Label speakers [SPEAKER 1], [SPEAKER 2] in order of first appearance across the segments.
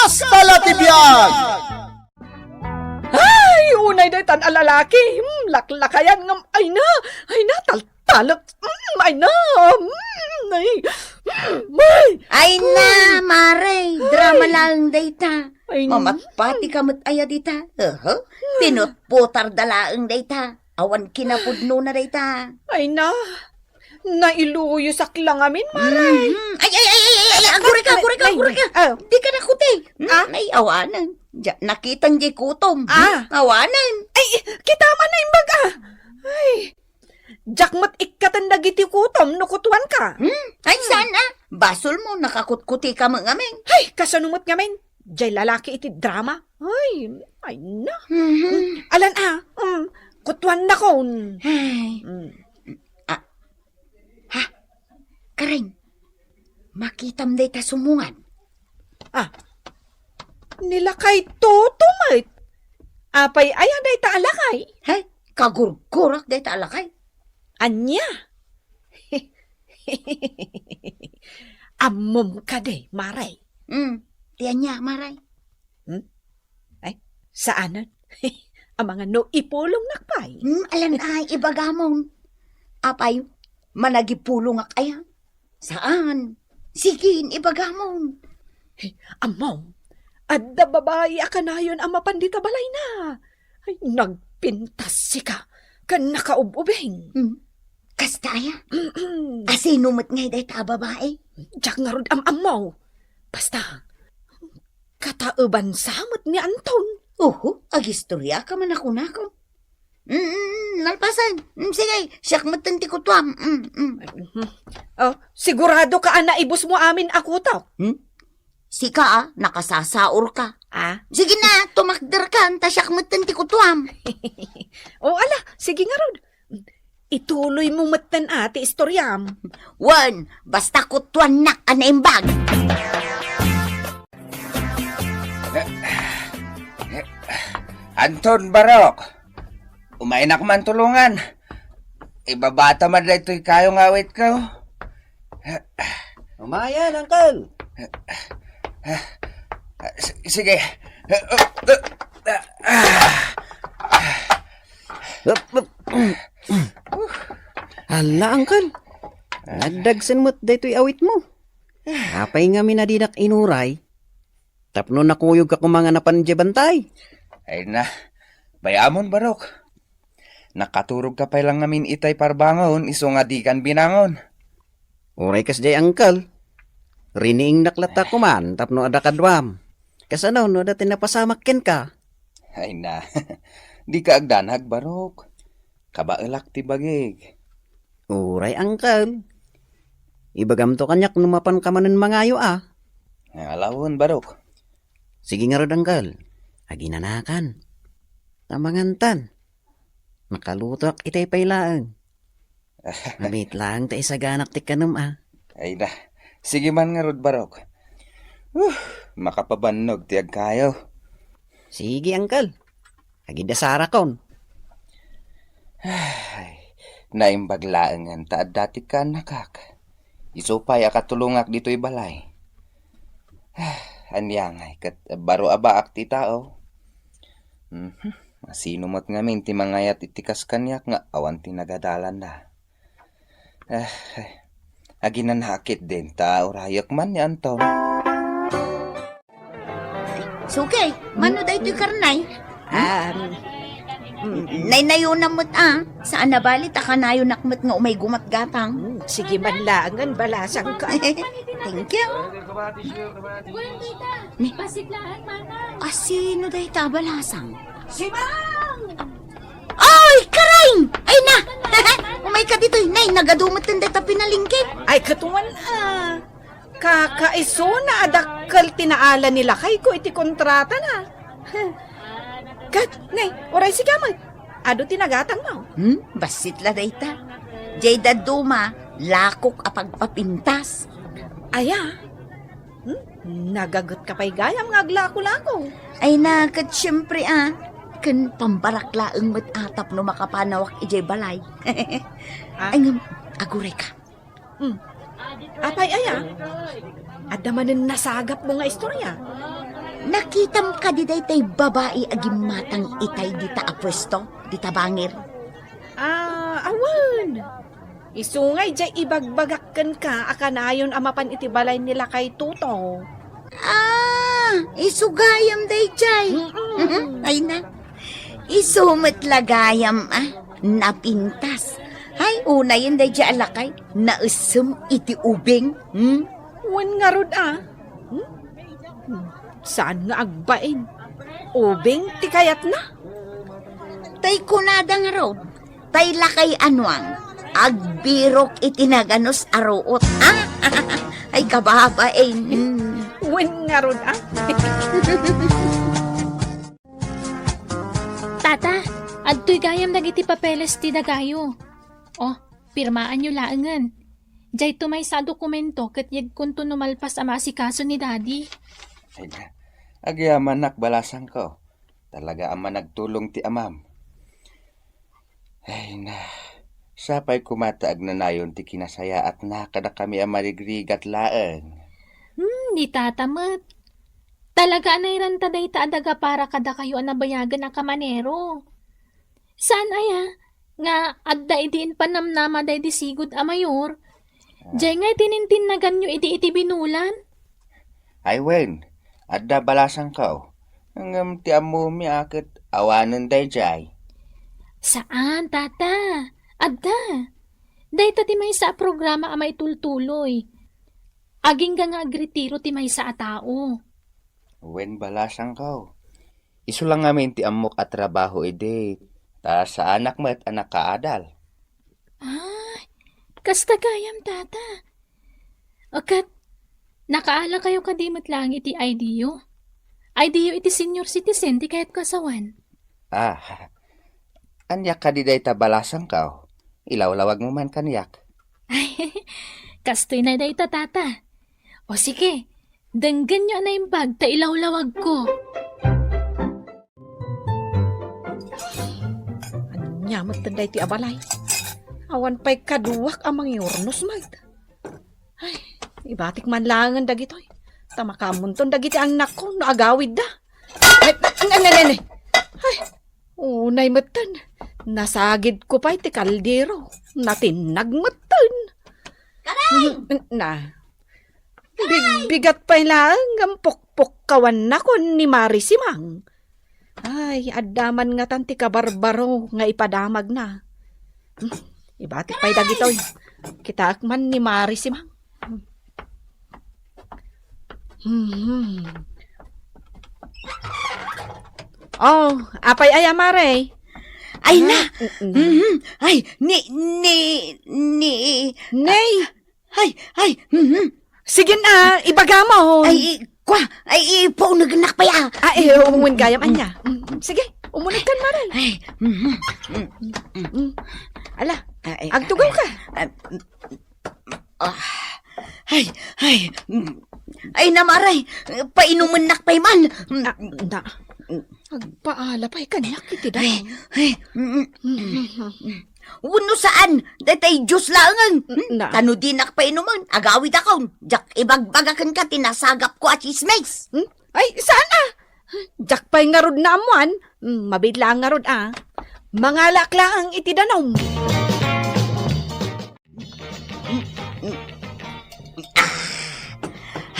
[SPEAKER 1] Kasta latibiyag!
[SPEAKER 2] Ay, unay day tan alalaki. Laklakayan ngam. Ay na, taltalak. Ay na. Ay.
[SPEAKER 3] Ay na, Mare, drama lang dayta.
[SPEAKER 2] Ay na.
[SPEAKER 3] Mamatpati kamot aya dita. Pinutputar dalaang dayta. Awan kinapudno na dayta.
[SPEAKER 2] Ay na. Nailuyo sa klangamin, Maray.
[SPEAKER 3] Ay, agure ka. Di ka nakuti. Ay, awanan. Nakitang di kutom. Awanan.
[SPEAKER 2] Ay, kita man na imbag Ay, jakmat ikatan dagiti kutom, nukutuan ka.
[SPEAKER 3] Ay, sana. Basol mo, nakakutkuti ka mga amin.
[SPEAKER 2] Ay, kasanumot ngamin. Jay lalaki iti drama. Ay na. Alan kutuan na ko.
[SPEAKER 3] Ay. Karing, makitam day ta sumungan.
[SPEAKER 2] Nilakay tutumay. Apay ayan day ta alakay.
[SPEAKER 3] Hay, kagurgurak day ta alakay.
[SPEAKER 2] Anya. Amom ka day, Maray.
[SPEAKER 3] Tiyan niya, Maray.
[SPEAKER 2] Ay, saanan? Ang mga no ipulong nakpay.
[SPEAKER 3] Alan ay, ibagamon. Apay, managipulong ak aya. Saan? Sigin, ibagamon.
[SPEAKER 2] Amom, adda babae akanayon ang mapandita balay na. Ay, nagpintas sika, kan nakaububing.
[SPEAKER 3] Kastaya? Asinumot ngay day ta babae?
[SPEAKER 2] Diyak nga rod amaw. Basta, katauban samot ni Anton.
[SPEAKER 3] Agistorya ka man ako na ako. Nalpasan. Sige, siyak matanti ko tuwam.
[SPEAKER 2] Sigurado ka naibos mo amin ako to.
[SPEAKER 3] Sika nakasasaor ka. Sige na, tumakder ka, ta siyak matanti ko tuwam.
[SPEAKER 2] Ala, sige nga rod. Ituloy mo matan ati istoryam.
[SPEAKER 3] Wan, basta ko tuwan nak anaimbag.
[SPEAKER 4] Anton Barok, umainak man tulungan. Ibabata man dito'y kayo ngawit ko.
[SPEAKER 1] Umayan, Uncle!
[SPEAKER 4] Sige.
[SPEAKER 5] Hala, Uncle. Nagdagsan mo't daytoy awit mo. Apay nga minadinak inuray. Tapno nakuyog ka kumanga na panjebantay.
[SPEAKER 4] Ay na, bayamon Barok. Nakaturog ka pa lang namin itay parbangon, iso nga di kan binangon.
[SPEAKER 5] Uray kas jay, Uncle. Riniing naklata ko man, tapno ada kadwam. Kasano, no dati napasamakin ka.
[SPEAKER 4] Ay na, di ka agdanag Barok. Kabaelak ti bagig.
[SPEAKER 5] Uray, Uncle. Ibagam to kanyak numapan ka manen mangayo
[SPEAKER 4] Alawon Barok.
[SPEAKER 5] Sige nga rod, Uncle. Aginanakan. Tamangantan. Nakalutok itay pailaan. Mabit lang tayo sa ganak ti kanam
[SPEAKER 4] Ay na, sige man nga rod Barok. Makapabannog tiyag kayo.
[SPEAKER 5] Sige, Uncle. Agidasara kon.
[SPEAKER 4] Ay, naimbaglaangan taad dati ka nakak. Isupay akatulungak dito'y balay. Anyangay, kat baro abaak ti tao. Sino mo't ngamin ti mangayat itikas kanyak nga awan ti nagadalan na. Aginan hakit din ta urayak man ni Anton.
[SPEAKER 3] Sugay, mano da ito'y karnay? Naynayunan mo't Saan nabalit akanayo nakmat nga umay gumat-gatang?
[SPEAKER 2] Sige man langan, balasang ka.
[SPEAKER 3] Thank you.
[SPEAKER 6] Pasiglahan, mana.
[SPEAKER 3] Sino da ita balasang?
[SPEAKER 2] Si Mang!
[SPEAKER 3] Ay, karing! Ay na! Umay ka dito, nay, nagadumot ng data pinalingkit.
[SPEAKER 2] Ay, katuan kakaiso na adakal tinaala nila kay ko iti kontrata na. Kat, nay, oray si gamay. Ado tinagatang mo.
[SPEAKER 3] Basit la data. Jayda duma, lakok apagpapintas.
[SPEAKER 2] Aya, nagagot ka pa'y gayam nga aglako-lako.
[SPEAKER 3] Ay na, kat syempre kan pambaraklaang mo't atap no makapanawak ijay balay. Ay nga, agure ka.
[SPEAKER 2] Apay aya, At naman nasagap mo nga istorya.
[SPEAKER 3] Nakitam ka di tay babae agim matang itay dita apwesto, dita bangir.
[SPEAKER 2] Awan. Isungay jay ibagbagakan ka akanayon amapan itibalay nila kay Tuto.
[SPEAKER 3] Isugayam day jay. Ay na. Isumet lagayam napintas. Ay, una yun day jay alakay, nausum iti ubing.
[SPEAKER 2] Wan nga rod Saan nga agbain? Ubing ti kayat na?
[SPEAKER 3] Tay kunada nga rod, tay lakay anwang, agbirok itinaganos aruot. Ay kababain.
[SPEAKER 2] Wan nga rod
[SPEAKER 6] Tata, adto'y gayam dagiti papeles ti dagayo. Oh, pirmaan nyo laangan. Diyay tumay sa dokumento kat yag kunto numalpas ama si kaso ni Daddy.
[SPEAKER 4] Ay na, agyaman nakbalasan ko. Talaga ama nagtulong ti amam. Ay na, sapay kumataag na nayon ti kinasaya at nakada kami amarigrigat laeng.
[SPEAKER 6] Di tatamat. Talaga na iranta day taadaga para kada kayo anabayagan ang kamanero. Saan aya? Nga adda idiin panamnama day di sigud a mayor. Diyay nga tinintin na ganyo iti binulan.
[SPEAKER 4] Ay wen, adda balasan ko. Hanggang ti amumi akit awanan day jay.
[SPEAKER 6] Saan, tata? Adda. Day ti may sa programa amay tultuloy. Aging nga agritiro ti may sa atao.
[SPEAKER 4] Wen balasan ko. Isu lang ngamin ti amok at trabaho ide. Ta sa anak mo at anak kaadal.
[SPEAKER 6] Kasta kayam, tata. Okat, nakaala kayo kadimot lang iti IDU. IDU iti senior citizen, ti kahit kasawan.
[SPEAKER 4] Anyak ka di day tabalasan ka. Ilawlawag mo man kanyak.
[SPEAKER 6] Ay, kastoy na day tata. O sige, denggan nyo na yung bag, ta ilawlawag ko.
[SPEAKER 2] Anyamot tanday ti abalay. Awan pa'y kaduwak amang yornos mag. Ay, ibatik man langan dagitoy. Tamakamunton dagiti ang nako no agawid da. Ay, nanay. Ay, unay matan. Nasagid ko pa'y ti kaldero. Natinag matan.
[SPEAKER 3] Karay!
[SPEAKER 2] Na. Bigat pa'y lang ang pukpuk kawan na kon ni Marisimang. Ay, adaman nga tanti kabarbaro nga ipadamag na. Ibatik pa'y dagitoy. Kita akman ni Marisimang. Oh, apay Mare.
[SPEAKER 3] Ay na! Ay,
[SPEAKER 2] Nay! Sige na, ibaga mo.
[SPEAKER 3] Paunag pa ya.
[SPEAKER 2] Umumun gayam anya. Sige, umunag kan Mare. Ala, agtugaw ka.
[SPEAKER 3] Ay namaray, painuman nakpay man.
[SPEAKER 2] Na, agpaala pa'y kanyak iti daw.
[SPEAKER 3] Uno saan? Datay Diyos langan.
[SPEAKER 2] Na.
[SPEAKER 3] Kano di nakpainuman, agawid akong. Jak ibagbagakan ka, tinasagap ko at chismes.
[SPEAKER 2] Ay, saan Jak pa'y ngarod na amuan. Mabidla ang ngarod Mangalak lang ang iti danaw.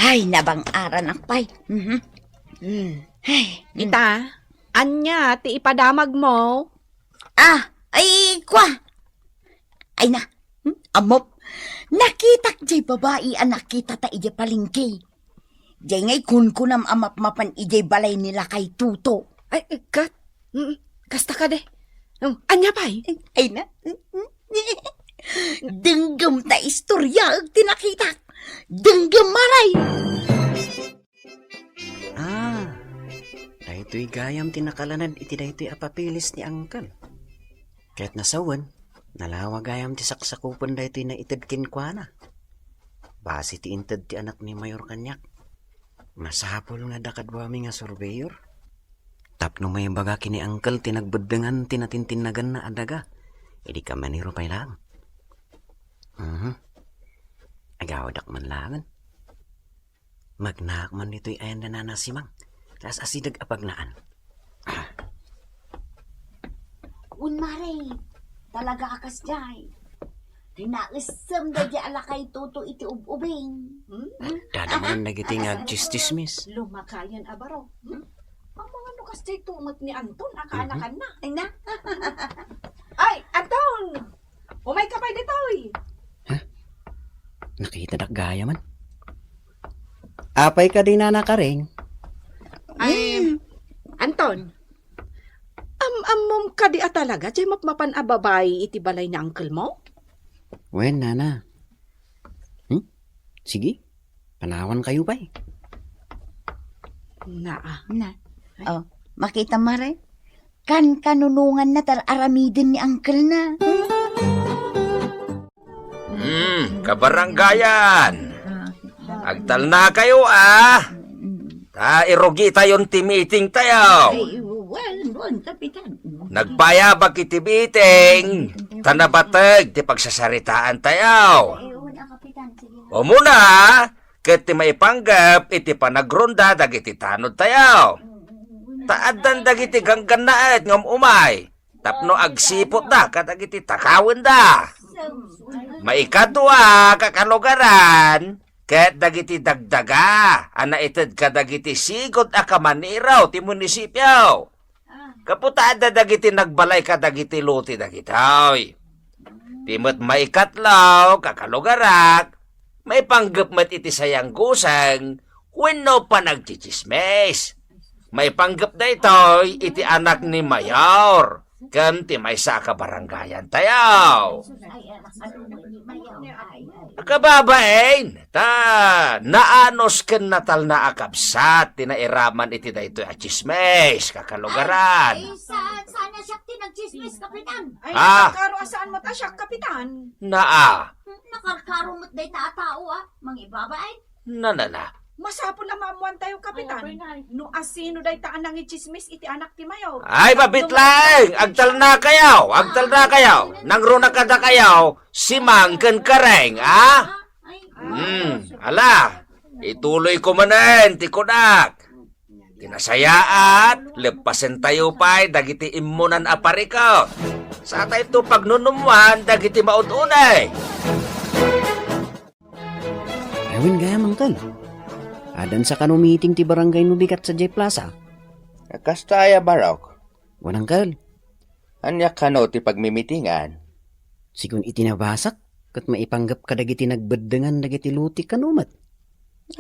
[SPEAKER 3] Ay, nabang aran nakpay.
[SPEAKER 2] Ita, anya, ti ipadamag mo.
[SPEAKER 3] Ay, kwa. Ay na, amop. Nakitak jay babae ang nakita ta ije palingki. Jay ngay kunkunam amap-mapan ije balay nila kay Tuto.
[SPEAKER 2] Ay, kat. Kasta ka de. Anya pa'y?
[SPEAKER 3] Ay na. Denggam ta istorya ag tinakitak. Denggam maray.
[SPEAKER 5] Dahito'y gayam tinakalanad iti dahito'y apapilis ni Angkal. Kaya't nasawan, nalawa gayam ti saksakupon dahito'y na itadkin kwa na. Basi ti intad ti anak ni Mayor Kanyak. Masapol nga dakadwami nga surveyor. Tapno may baga kini Angkal tinagbedengan tinatintinnagan na adaga. Idi ka maniro pa'y lang. Agawadak man langan. Magnaak man nito'y ayan na nanasimang. Taas asidag apagnaan.
[SPEAKER 3] Unmare, talaga akas jay. Tinaisam da di alakay tuto iti ububing.
[SPEAKER 5] Dadaman nagitingag chismis.
[SPEAKER 2] Lumakayan abaro. Ang mga nukas jay tumot ni Anton, akanakan na.
[SPEAKER 3] Ay na,
[SPEAKER 2] Ay, Anton! Umay ka pa ditoy!
[SPEAKER 5] Nakita dak gaya man. Apay ka din na nakaring.
[SPEAKER 2] Ay, Anton, amom ka di talaga, jay mapmapan a babae iti balay ni uncle mo?
[SPEAKER 5] Wen, nana. Sige, panawan kayo pa eh.
[SPEAKER 2] Naa.
[SPEAKER 3] na. Oh, makita mare. Kan kanunungan na aramidin ni uncle na.
[SPEAKER 7] Kabaranggayan. Agtal na kayo Ta irogi tayon ti meeting tayo.
[SPEAKER 3] Well, doon, kapitan.
[SPEAKER 7] Nagpayabag iti meeting. Tanabatag ti pagsasaritaan tayo.
[SPEAKER 3] Wala, kapitan. Sige.
[SPEAKER 7] O muna, ket ti maipanggap iti panagronda dagiti tanod tayo. Taadan dagiti ganggannaet ngam umay. Tapno agsipot da kadagiti takawin da. Maikadwa kakalugaran. Ket dagiti dagdaga, anaited ka dagiti sigod a kamaniraw ti munisipyo. Kaputada dagiti nagbalay ka dagiti luti dagitoy. Timot maikatlaw, kakalugarak, may panggap mat iti sayang gusang, wenno pa nagchichismes. May panggap da itoy, iti anak ni Mayor, kan ti may sa kabaranggayan tayo. Kababain, naanos ken natal na akabsat, tinairaman iti daytoy a chismes, kakalugaran.
[SPEAKER 3] Sana siya tinag-chismis, kapitan.
[SPEAKER 2] Ay,
[SPEAKER 7] Ah.
[SPEAKER 2] nakakaro saan mo ta siya, kapitan?
[SPEAKER 7] Naa,
[SPEAKER 3] Nakarkarumot day tao, mga ibabay.
[SPEAKER 7] na.
[SPEAKER 2] Masapon na mamuan tayo, kapitan. No asino day taan nang ichismis iti anak ti Mayor.
[SPEAKER 7] Ay, babitlang! Agtal na kayaw! Nangruna kada kayaw, simang ken kareng, ala, ituloy ko manen, tikudak. Tinasayaat, lepasen tayo pa'y dagiti imunan apariko. Sa tayo ito pagnunumuan, dagiti maudunay.
[SPEAKER 5] Ayun gaya mangkal. Adan sa kano meeting ti barangay nubigat sa J Plaza.
[SPEAKER 4] Kastaya barok.
[SPEAKER 5] Wanang kal.
[SPEAKER 4] Anya kano ti pagmimitingan.
[SPEAKER 5] Sigun itinabasak, kat maipanggap ka dagiti nagbeddengan dagiti luti kanumat.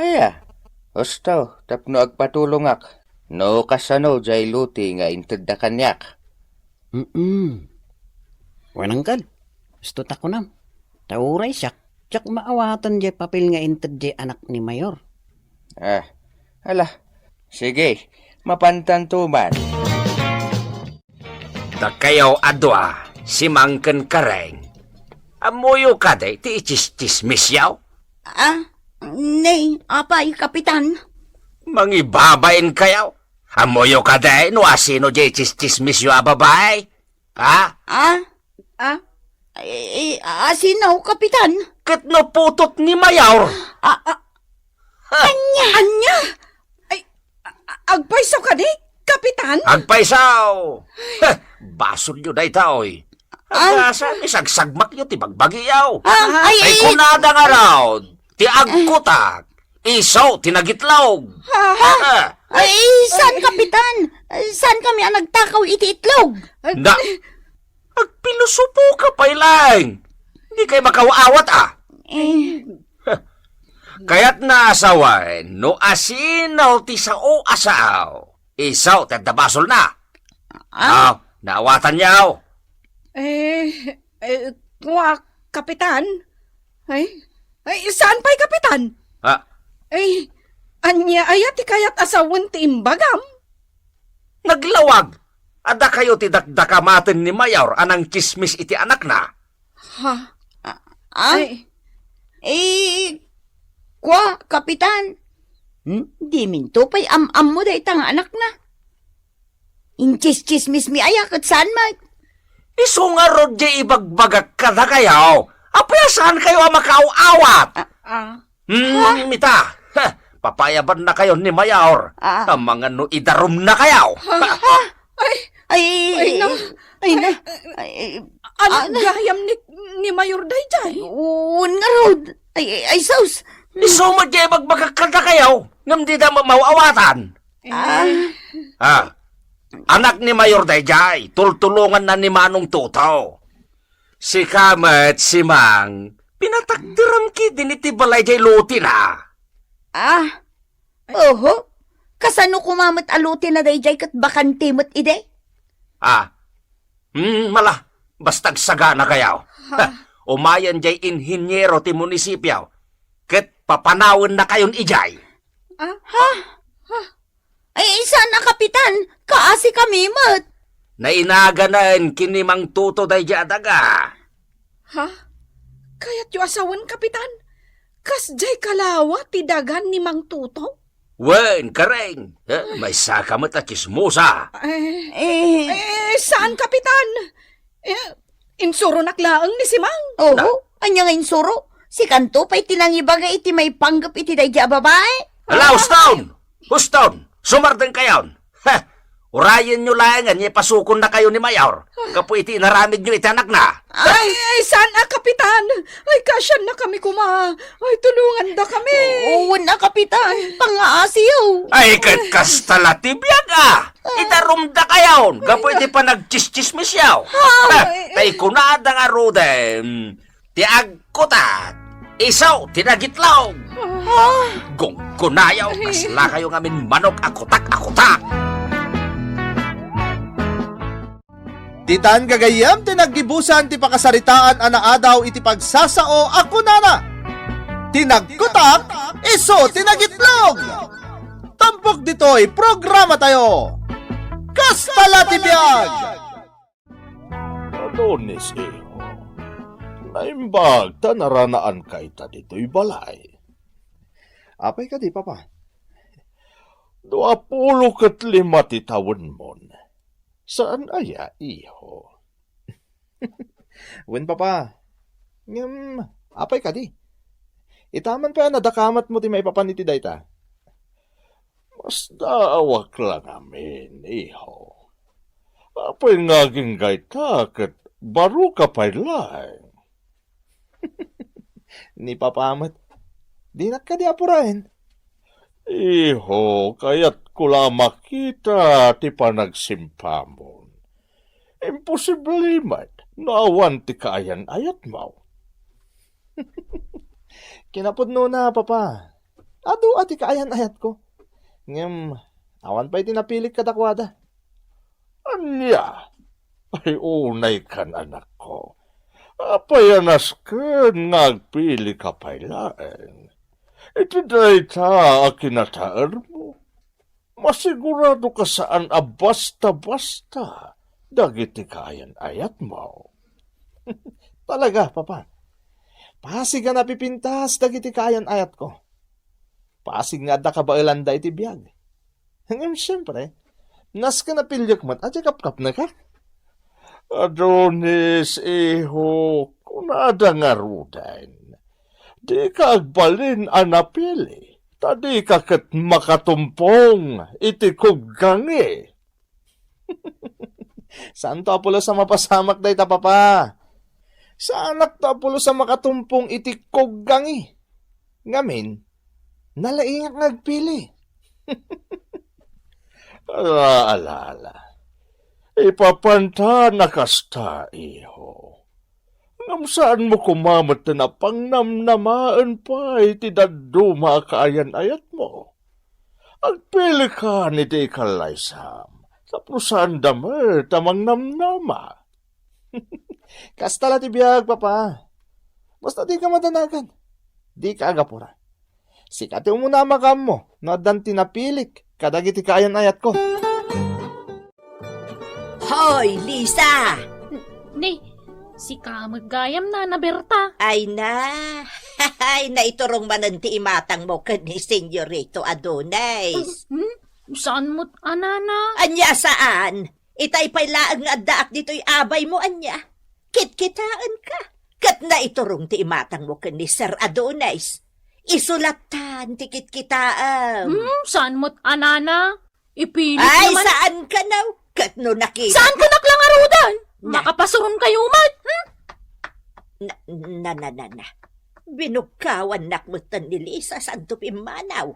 [SPEAKER 4] Aya, osto, tapno agpatulong ak. No kasano jay luti nga inted da kanyak.
[SPEAKER 5] Wanang kal. Gusto ta ko nam. Tauray siya. Tsak maawatan jay papel nga inted jay anak ni Mayor.
[SPEAKER 4] Ala, sige, mapantantuman.
[SPEAKER 7] Da kayaw adwa, simang ken kareng. Amuyo ka day, ti ichis-chismis yaw.
[SPEAKER 3] Nay, apay, kapitan.
[SPEAKER 7] Mangibabain kayaw. Amuyo ka day, no asino jay chis-chismis yaw ababay.
[SPEAKER 3] Asinaw, kapitan.
[SPEAKER 7] Ket no putot ni Mayor.
[SPEAKER 2] Anya! Ay, agpaiso ka di, kapitan?
[SPEAKER 7] Agpaisaw! Basol yun ay taoy. Agasa, isagsagmak yun, tibagbagi yaw. Ay kunada nga raw, ti agkutak, isaw, tinagitlaw.
[SPEAKER 3] Ay, saan, kapitan? Saan kami ang nagtakaw iti itlog?
[SPEAKER 7] Na, agpilusupo ka pa ilang. Hindi kayo makawaawat Kaya't naasawain, no asinaw ti sao asaw. Isaw, tadabasol na. Naawatan yaw.
[SPEAKER 2] Kapitan? Ay, saan pa'y kapitan? Ay, anya ayat ti kayat asawon ti imbagam?
[SPEAKER 7] Naglawag. Ada kayo ti dakdakamaten ni Mayor anang chismis iti anak na.
[SPEAKER 2] Ay,
[SPEAKER 3] kapitan. Di minto pa'y am mo day tang anak na. Inchis-chismis mi ayak at saan mag?
[SPEAKER 7] Iso nga rod di ibagbagak ka na kayo. Apaya saan kayo ang makaawat? Mita, papayaban na kayo ni Mayor.
[SPEAKER 3] Ah.
[SPEAKER 7] Ang mga no idarum na kayo.
[SPEAKER 3] Ay,
[SPEAKER 2] Ay,
[SPEAKER 3] na.
[SPEAKER 2] anak gayam ni Mayor Dayjay.
[SPEAKER 3] Nga rod. Ay, saus.
[SPEAKER 7] Isuma di magmagkakanta kayo. Ngam di na mawawatan. Anak ni Mayor Dayjay, tultulungan na ni Manong Tuto. Si Kamet, si Mang, pinatakdiram ki din iti balay jay luti na.
[SPEAKER 3] Oho. Kasano kumamat aluti na dayjay kat bakantimot ide?
[SPEAKER 7] Mala, bastag sagana kayaw. Umayan jay inhinyero ti munisipyo. Ket papanawin na kayon ijay.
[SPEAKER 3] Ay, sana kapitan. Kaasi kami, mat.
[SPEAKER 7] Nainaganan kinimang Tuto dayjay adaga.
[SPEAKER 2] Kaya't yu asawan, Kapitan. Kas jay kalawa ti dagan ni Mang Tuto?
[SPEAKER 7] Wen, kareng. May sakamat at chismosa.
[SPEAKER 2] Saan, Kapitan? Insuro naklaang ni si Mang.
[SPEAKER 3] Oho. Anya nga insuro. Si Kanto pa'y tinangibaga iti may panggap iti dayjay babae.
[SPEAKER 7] Hala, Huston! Sumardeng kayon! Urayan nyo lang niya pasukon na kayo ni Mayor. Kapo iti naramid nyo iti anak na.
[SPEAKER 2] Ay, saan Kapitan? Ay, kasyan na kami Ay, tulungan da kami.
[SPEAKER 3] Oo na, kapitan. Pangaasiyaw.
[SPEAKER 7] Ay, katkastala tibiyag Itarum da kayon. Kapo iti pa nagchischismis yaw. Tay kunada nga rode. Ti agkutat. Isaw, tinagitlaw. Gong kunayaw. Kasla kayo ngamin manok akutak.
[SPEAKER 1] Titan gagayam tinaggibusan ti pakasaritaan adaw iti pagsasao ako nana. Tinagkutak, iso tinagitlog. Tampok dito'y programa tayo. Kastala tibiyag!
[SPEAKER 8] Adonis, iho. Naimbag ta naranaan ka ita dito'y balay.
[SPEAKER 1] Apay ka di, papa.
[SPEAKER 8] 25 ti taon mon. Saan aya, iho?
[SPEAKER 1] Wen, papa. Apay ka di. Itaman pa nadakamat mo ti may papaniti dayta.
[SPEAKER 8] Mas daawak lang amin, iho. Apay ngaging gayta kat baro ka pa'y lang.
[SPEAKER 1] Ni papamat. Di na ka di apurahin.
[SPEAKER 8] Iho, kaya't kula makita ti panagsimpa mo. Imposible mat, naawan ti kaayan ayat mo.
[SPEAKER 1] Kinapudno na, papa. Ado ati kaayan ayat ko. Awan pa'y tinapilik kadakwada.
[SPEAKER 8] Anya, ay unay kan anak ko. Apayanas kan ngagpili ka pa'y laeng. Iti dayta a kinataer mo. Masigurado ka saan a basta-basta dagiti kayan ayat mo.
[SPEAKER 1] Talaga, papa. Pasig nga napipintas dagiti kayan ayat ko. Pasig nga da kabailanda iti biyag. Siyempre, nas ka napilyak mat at kap-kap na ka.
[SPEAKER 8] Adonis, iho, kunada nga rudan. Di ka agbalin anapili. Tadi ka kat makatumpong iti kuggangi.
[SPEAKER 1] Saan to apulo sa mapasamak day ta, papa? Saan tapulo sa makatumpong iti kuggangi? Ngamin, nalaingak ngagpili.
[SPEAKER 8] Ala. Ipapanta na kasta, iho. Ngam saan mo kumamat na pangnamnamaan pa iti daduma kaayan ayat mo. Agpili ka ni di kalaysam. Tapos saan damer tamang namnama.
[SPEAKER 1] Kastala ti biyag, papa. Basta di ka matanagan. Di ka agapura. Sikati mo na makam mo, no dan tinapilik, kadagiti kaayan ayat ko.
[SPEAKER 3] Hoy, Lisa!
[SPEAKER 6] Si Kamagayam na Berta.
[SPEAKER 3] Ay naiturong mananti imatang mo ka ni Senyorito Adonis.
[SPEAKER 6] Saan mo't anana?
[SPEAKER 3] Anya saan? Itay pa'y laang nga daak dito'y abay mo, anya. Kitkitaan ka. Kat naiturong ti imatang mo ka ni Sir Adonis. Isulatan, tikit kita.
[SPEAKER 6] Saan mo't anana? Ipilit
[SPEAKER 3] Ay,
[SPEAKER 6] naman.
[SPEAKER 3] saan ka na? Kat no nakita.
[SPEAKER 6] Saan ko naklangarudan?
[SPEAKER 3] Na.
[SPEAKER 6] Makapasuron kayo mat.
[SPEAKER 3] Na. Binukawan nakmutan ni Lisa Santo Pimanaw.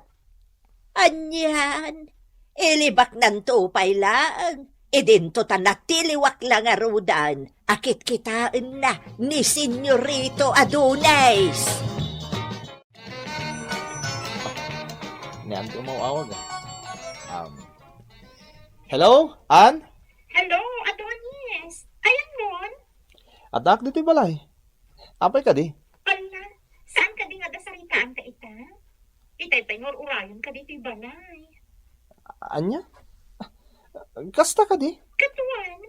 [SPEAKER 3] Anyan, ilibak ng tupay lang. Idinto ta natiliwak lang arudan. Akit kitaan na ni Senyorito Adonis.
[SPEAKER 1] Niyan tumawag. Hello, Ann?
[SPEAKER 9] Hello, Adonis. Ayan mon.
[SPEAKER 1] Adak dito balay. Apay ka di?
[SPEAKER 9] Ala, saan ka di nga dasaritaan ka ita? Itay pengor urayon ka dito balay.
[SPEAKER 1] Anya? Kasta ka di?
[SPEAKER 9] Katuan.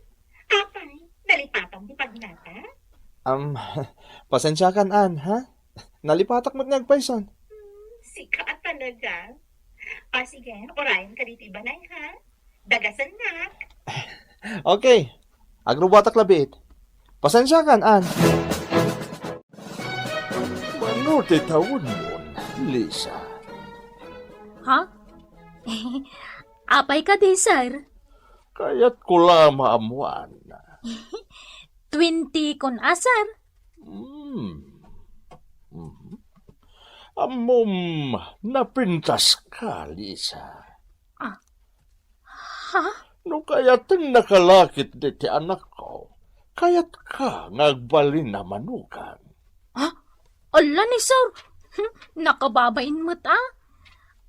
[SPEAKER 9] Apay, nalipatang di pagnata?
[SPEAKER 1] Pasensya kan, Ann, ha? Nalipatak mo't nagpayson.
[SPEAKER 9] Sika talaga. Sige, urayon ka dito balay ha? Dagasan na.
[SPEAKER 1] Okay. Agrubatak labit. Pasensya kan, Ann.
[SPEAKER 8] Manuti tawon mo, Lisa.
[SPEAKER 6] Ha? Apay ka di, sir.
[SPEAKER 8] Kaya't ko lamaamuan.
[SPEAKER 6] 20 kon asar.
[SPEAKER 8] Amom, napintas ka, Lisa.
[SPEAKER 6] Ha?
[SPEAKER 8] No kaya't nakalakit diti anak ko, kaya't ka ngagbalin na manukan.
[SPEAKER 6] Ala ni sir. Nakababain mo't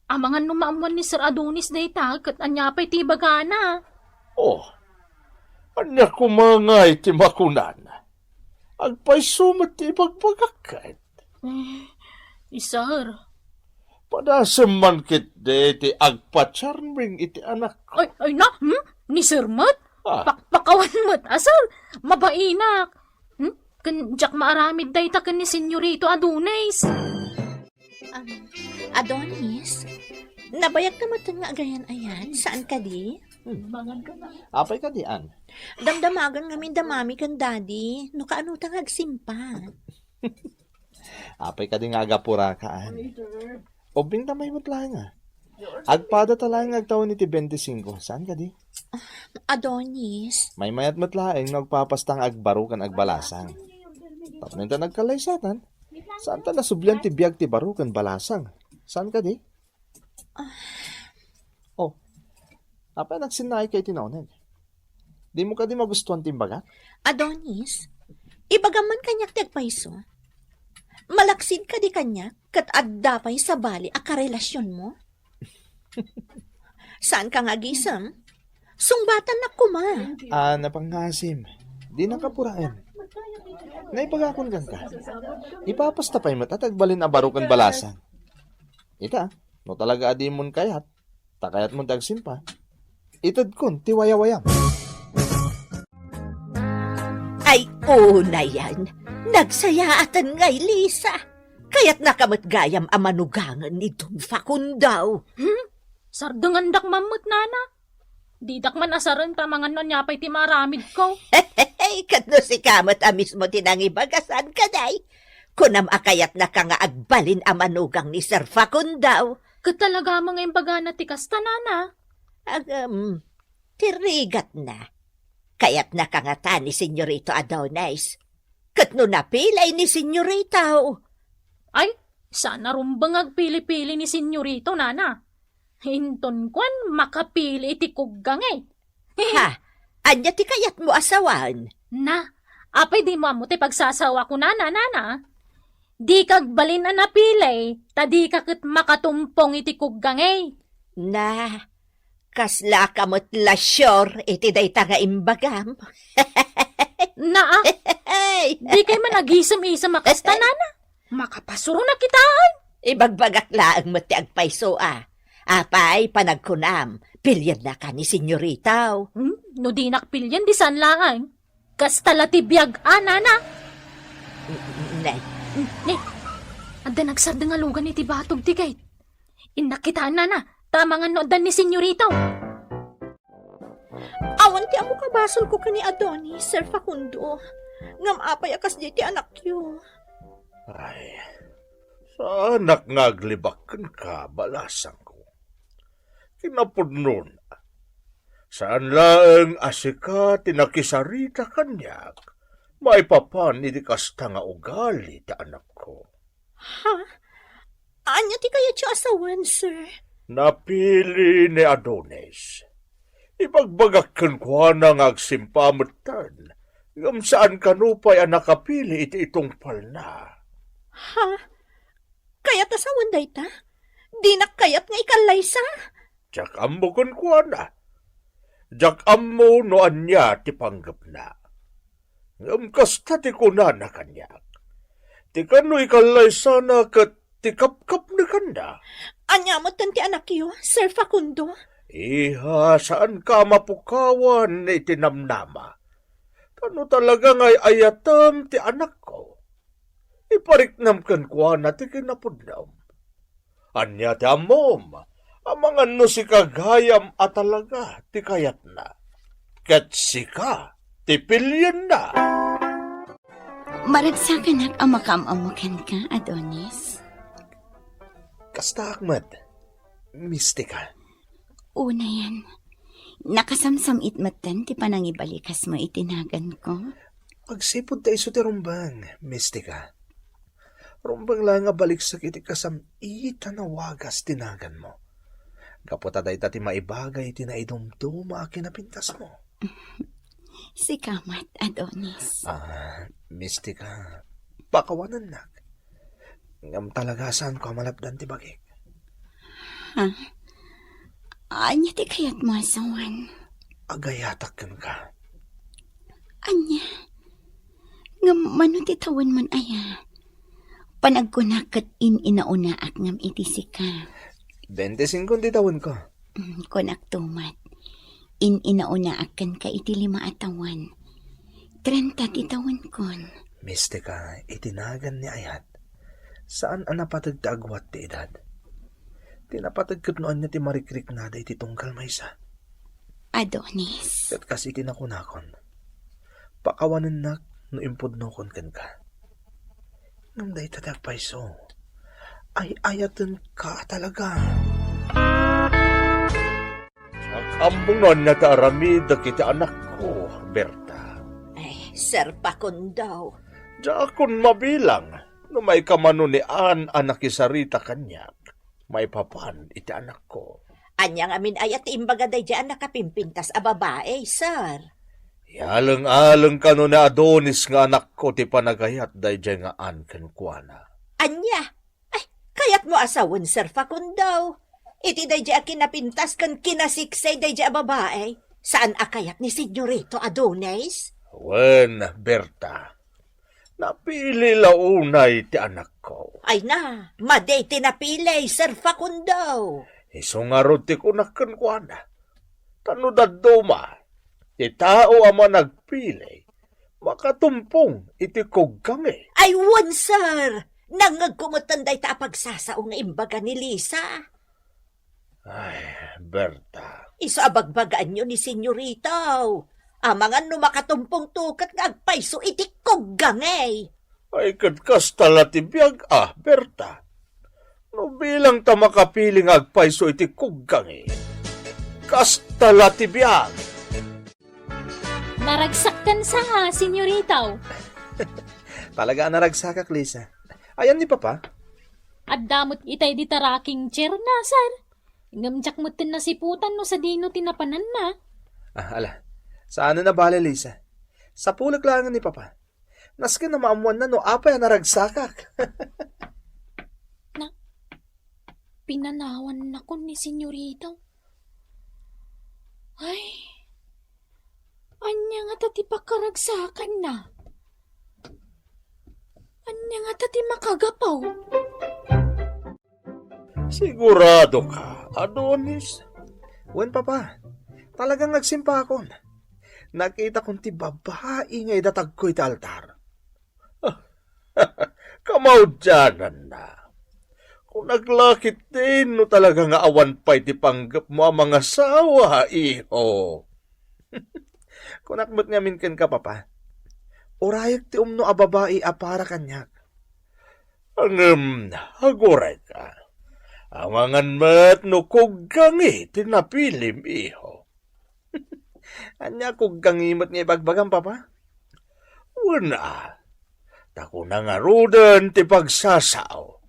[SPEAKER 6] Amangan numaamuan ni Sir Adonis na itakat anyapay ti bagana.
[SPEAKER 8] Oh, anya kumangay ti makunan. Agpaisumat ti pagbagakit.
[SPEAKER 6] Sir.
[SPEAKER 8] Padasaman kit de ti agpacharming iti anak ko.
[SPEAKER 6] Ay na, ni Sir Mat?
[SPEAKER 8] Ah.
[SPEAKER 6] Pakpakawan mo't, sir. Mabainak. Kanjak maaramid day takan ni Senyorito Adonis.
[SPEAKER 3] Adonis, nabayag ka mo nga gayan ayan? Saan ka di?
[SPEAKER 1] Apay ka di, Ann.
[SPEAKER 3] Damdamagan ngamin damami kan daddy. No kaano tang agsimpa.
[SPEAKER 1] Apay ka di nga agapura ka, Ann. Obing tamay mo't lang nga. Agpada talang agtaon ni ti 25. Saan ka di?
[SPEAKER 3] Adonis,
[SPEAKER 1] May mayat mo't laeng nagpapastang agbarukan agbalasang. Tapos ta nagkalaysatan. Saan ta nasubyan ti biyag ti barukan balasang? Saan ka di? Oh, apay nagsinay kay tinaunan. Di mo ka di magustuhan timbaga?
[SPEAKER 3] Adonis, ibagaman kanyak tagpaiso. Malaksid ka di kanya kat adda pa'y sa bali a karelasyon mo? Saan ka nga gisam? Sungbatan na kuma.
[SPEAKER 1] Napangasim. Di nang kapuraan. Naipagakon ka. Ipapastapay mo tatagbalin a barukan balasang. Ita, no talaga adimon kayat. Takayat mo tagsimpa. Itad kun, tiwaya-wayam.
[SPEAKER 3] Ay, una yan. Nagsayaatan ngay, Lisa. Kaya't nakamot gayam ang manugangan ni Don Facundaw.
[SPEAKER 6] Sardangan dak mamut, nana. Di dak man asaran tamangan no nyapay ti maramid ko.
[SPEAKER 3] Hey, katno si kamot a mismo tinangibagasan ka, day. Kunam akayat na ka nga agbalin ang manugang ni Sir Facundaw.
[SPEAKER 6] Katalaga mga imbagana ti kasta, nana.
[SPEAKER 3] Tirigat na. Kaya't nakangata ni Senyorito Adonis. Katno napilay ni Senyorito.
[SPEAKER 6] Ay, sana rumbang agpili-pili ni Senyorito, nana. Hinton kwan makapili iti kuggang
[SPEAKER 3] Ha, anya ti kayat mo asawan.
[SPEAKER 6] Na, apay di mo amo ti pagsasawa ko, nana. Di kagbalin na napili, tadi kakit makatumpong iti kuggang
[SPEAKER 3] Na, kasla kamot lasyor iti day nga imbagam.
[SPEAKER 6] Na,
[SPEAKER 3] Hey,
[SPEAKER 6] di kay man nagisam-isam makasta, nana. Makapasuro na kitaan.
[SPEAKER 3] ibagbagak laang mo ti agpaiso Apay, panagkunam, pilyan na ka ni Senyorito.
[SPEAKER 6] No di nakpilyan di sanlaan. Kastala ti biyag, nana.
[SPEAKER 3] Nay,
[SPEAKER 6] Anda nagsarda nga lugan iti batog ti kay. Inakitaan, nana. Tama nga noodan ni Senyorito.
[SPEAKER 3] awan ti amo kabasol ko kani Adonis, Sir Facundo. Ngam apay akas di ti anak yu.
[SPEAKER 8] Ay, Sa anak ngaglibakan ka, balasang ko. Kinapudnon. Saan laeng asika tinakisarita kanyak, maipapan iti kasta nga ugali ti anak ko.
[SPEAKER 2] Ha? Anya ti kaya ti asawan, sir?
[SPEAKER 8] Napili ni Adonis. Ibagbagakan ko na nga agsimpamutan, ngam saan kanupay ang nakapili iti itong palna.
[SPEAKER 2] Ha? Kayat asawan day ta? Di na kayat nga ikalaysa?
[SPEAKER 8] Diyak ammo kun ko na. Diyak ammo no anya ti panggap na. Ngam kasta ti kunana kanyak. Ti kano ikalay sana kat ti kapkap na kanda.
[SPEAKER 2] Anya mo ti anak yo, Sir Facundo?
[SPEAKER 8] Iha, saan ka mapukawan ni tinamnama? Kano talaga ngay ayatam ti anak ko? Ipariknam ko na ti kinapudnam. Anya ti amom, amangan no si kagayam at talaga ti kayat na. Kat sika, ti pilyan na.
[SPEAKER 3] Maragsakan ang makamamukan ka, Adonis.
[SPEAKER 1] Kasta Ahmad, mistika.
[SPEAKER 3] Una yan. Nakasamsam itmatan ti panangibalikas mo itinagan ko.
[SPEAKER 1] Pagsipod tayo ti rumbang, mistika. Rumbang lang nga balik sa kiti kasam ita na wagas tinagan mo. Kaputa day ti maibagay tinaidumduma kinapintas mo.
[SPEAKER 3] Si Kamat, Adonis.
[SPEAKER 1] Mistika, pakawanan na. Ngam talaga saan ko malapdan ti bagik.
[SPEAKER 3] Ha? Anya ti kayat mo asawan?
[SPEAKER 1] Agayatak ka.
[SPEAKER 3] Anya? Nga manutitawan man aya. Panagkunakat inaunaak ngam iti sika.
[SPEAKER 1] 25 di taon ko.
[SPEAKER 3] Kunak tumat. Inaunaak kan ka iti 5 atawan. 30 ti taon kon.
[SPEAKER 1] Mistika, itinagan ni Ayat. Saan ang napatagtagwat ti edad? Tinapatagkat noon niya ti marikrik na day ti tunggal maysa.
[SPEAKER 3] Adonis.
[SPEAKER 1] Kat kasi tinakunakon. Pakawanan na no impudnokon kan ka. Nang day tatagpayso. Ay ayatan ka talaga.
[SPEAKER 8] Ambunan na taaramid kita anak ko, Berta.
[SPEAKER 2] Sir Facundo.
[SPEAKER 8] Diakon mabilang, no may kamanunian anak isarita kanyak, may papan iti anak ko.
[SPEAKER 2] Anyang amin ayat imbaga day dyan nakapimpintas a babae, sir.
[SPEAKER 8] Yalang-alang ka no na Adonis nga anak ko ti panagayat day dyan nga anken kuana.
[SPEAKER 2] Anya? Ay, kayat mo asawan, Sir Facundo. Iti day dyan kinapintas kan kinasiksay day dyan babae. Saan akayat ni Senyorito Adonis?
[SPEAKER 8] Wen, Berta, napili launay ti anak ko.
[SPEAKER 2] Ay na, maday tinapilay, Sir Facundo.
[SPEAKER 8] Isungarod ti kunakan kuana. Tano daduma, ti tao ama nagpili, makatumpong iti kugkami.
[SPEAKER 2] Ay, wan, sir. Nangagkumutan day ta pagsasaong imbaga ni Lisa.
[SPEAKER 8] Ay, Berta.
[SPEAKER 2] Iso abagbagaan nyo ni Senyorito. Amangan no makatumpong tukat nga agpayso iti kuggangay.
[SPEAKER 8] Ay kadkas tala ti biyag Berta. No bilang ta makapiling agpayso iti kuggang kas tala ti biyag.
[SPEAKER 6] Naragsak sa senyoritaw.
[SPEAKER 1] Talaga naragsakak, Lisa. Ayan ni Papa.
[SPEAKER 6] At damot itay di taraking chair na, sir. Ngamjak mo tin nasiputan no sa dino tinapanan na.
[SPEAKER 1] Ala. Saan na bale, Lisa? Sa pulag lang ni Papa. Naskin na maamuan na no apay naragsakak.
[SPEAKER 6] Pinanawan na ko ni senyorito. Ay, anya nga tati pakaragsakan na. Anya nga tati makagapaw.
[SPEAKER 8] Sigurado ka, Adonis?
[SPEAKER 1] Wen, Papa. Talagang nagsimpa akon. Nakita kong ti babae ngay datag ko iti altar.
[SPEAKER 8] Kamaudyanan na. Kung naglakit din, no talaga nga awan pa'y ti panggap mo ang mga sawa, iho.
[SPEAKER 1] Kung nakmat ngamin kan ka, Papa. Urayak ti umno a babae a para kanyak.
[SPEAKER 8] Haguray ka. Amangan mat no kugangi tinapilim iho. Anya kugangimot nga ibagbagang papa? Wala. Tako na nga rudan ti pagsasaw.